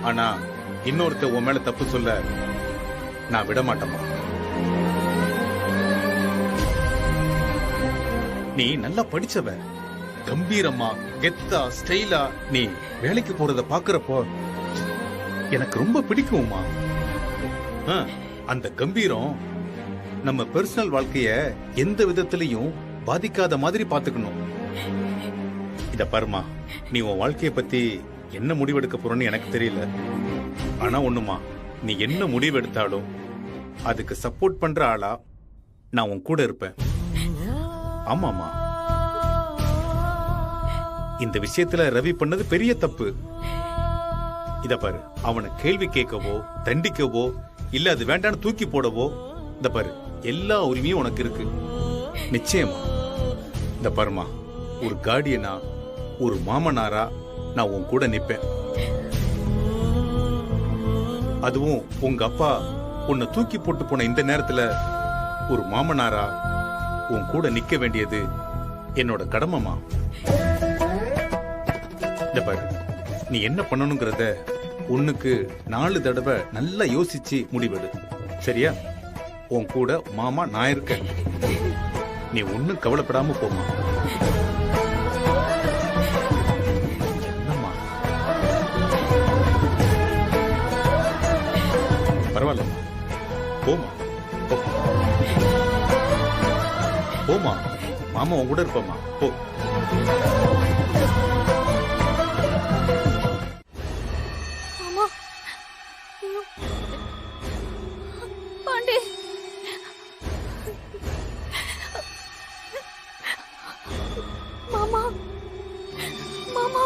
ஆனா இன்னொருத்த உன் மேல தப்பு சொல்ல நான் விட மாட்டேமா. நீ நல்லா படிச்சவ, கம்பீரமா கெத்தா ஸ்டைலா நீ வேலைக்கு போறத பாக்குறப்போ எனக்கு ரொம்ப பிடிக்கும்மா. அந்த கம்பீரம் நம்ம பர்சனல் வாழ்க்கைய எந்த விதத்திலையும் பாதிக்காத மாதிரி பாத்துக்கணும். இத பாருமா, நீ உன் வாழ்க்கைய பத்தி என்ன முடிவெடுக்க போறன்னு எனக்கு தெரியல. ஆனா ஒண்ணுமா, நீ என்ன முடிவெடுத்தாலும் அதுக்கு சப்போர்ட் பண்ற ஆளா நான் உன் கூட இருப்பேன். ஆமாமா, இந்த விஷயத்துல ரவி பண்ணது பெரிய தப்பு. இத பாரு, அவனை கேள்வி கேட்கவோ தண்டிக்கவோ இல்ல அது வேண்டான்னு தூக்கி போடவோ இந்த பாரு எல்லா உரிமையும் உனக்கு இருக்கு. நிச்சயமா. இந்த பாருமா, ஒரு கார்டியனா ஒரு மாமனாரா நான் உன் கூட நிப்பேன். அதுவும் உங்க அப்பா உன்னை தூக்கி போட்டு போன இந்த நேரத்துல ஒரு மாமனாரா உன் கூட நிக்க வேண்டியது என்னோட கடமைமா. இந்த பாரு, நீ என்ன பண்ணணுங்கிறத 1க்கு 4 தடவை நல்லா யோசிச்சு முடிவெடு. சரியா? உன் கூட மாமா நான் இருக்கேன். நீ ஒன்னும் கவலைப்படாம போமா. பரவாயில்ல, போமா போமா, மாமா உன் கூட இருப்பமா. போ. பாண்டி, மாமா மாமா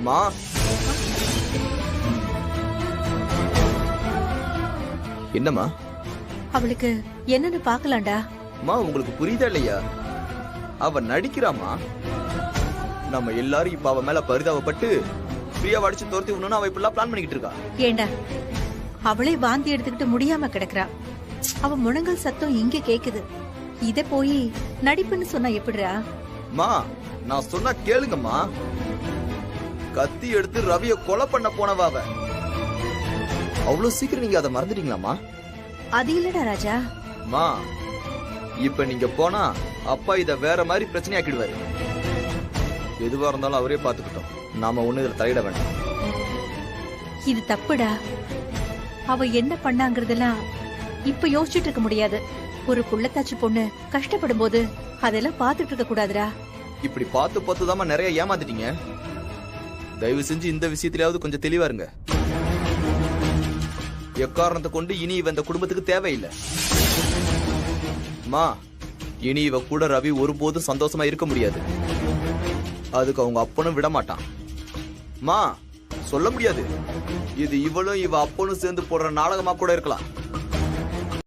மா, என்னம்மா? அவளுக்கு என்னன்னு பாக்கலாம்டா. மா, உங்களுக்கு புரியுதா இல்லையா? அவ நடிக்கிறாமா. நம்ம எல்லாரும் இப்ப அவ மேல பரிதாபப்பட்டு பிரியா வடிச்சு தோர்த்தி விடணும்னு அவ இப்பெல்லாம் பிளான் பண்ணிக்கிட்டு இருக்கா. ஏண்டா, அவளே வாந்தி எடுத்துக்கிட்டு முடியாம கிடக்குறா. அவ முழங்கல் சத்தம் இங்க கேக்குது. இத போய் நடிப்புன்னு சொன்னா எப்படிரா? மா, நான் சொன்னா கேளுங்கம்மா. கத்தி எடுத்து ரவிய கொலை பண்ண போனவ அவ. அவ்வளவு சீக்கிரம் நீங்க அதை மறந்துட்டீங்களாமா? அது இல்லடா ராஜா. மா, இப்ப நீங்க போனா அப்பா இத வேற மாதிரி பிரச்சனை ஆக்கிடுவாரு. எதுவா இருந்தாலும் அவரே பாத்துக்கிட்டோம். நாம ஒண்ணு இதுல தலையிட வேண்டாம். இது தப்புடா. அவ என்ன பண்ணாங்கறதெல்லாம் இப்ப யோசிச்சுட்டு இருக்க முடியாது. ஒரு புள்ளத்தாச்சி பொண்ணு கஷ்டப்படும் போது அதெல்லாம் பாத்துட்டு இருக்க கூடாதுடா. இப்படி பார்த்து பார்த்துதாமா நிறைய ஏமாத்திட்டீங்க. தயவு செஞ்சு இந்த விஷயத்திலாவது கொஞ்சம் தெளிவா இருங்க. எக்காரணத்தை கொண்டு இனி இவ இந்த குடும்பத்துக்கு தேவையில்லை. மா, இனி இவ கூட ரவி ஒருபோதும் சந்தோஷமா இருக்க முடியாது. அதுக்கு அவங்க அப்பனும் விட மாட்டான். மா, சொல்ல முடியாது. இது இவளும் இவ அப்பனும் சேர்ந்து போடுற நாடகமா கூட இருக்கலாம்.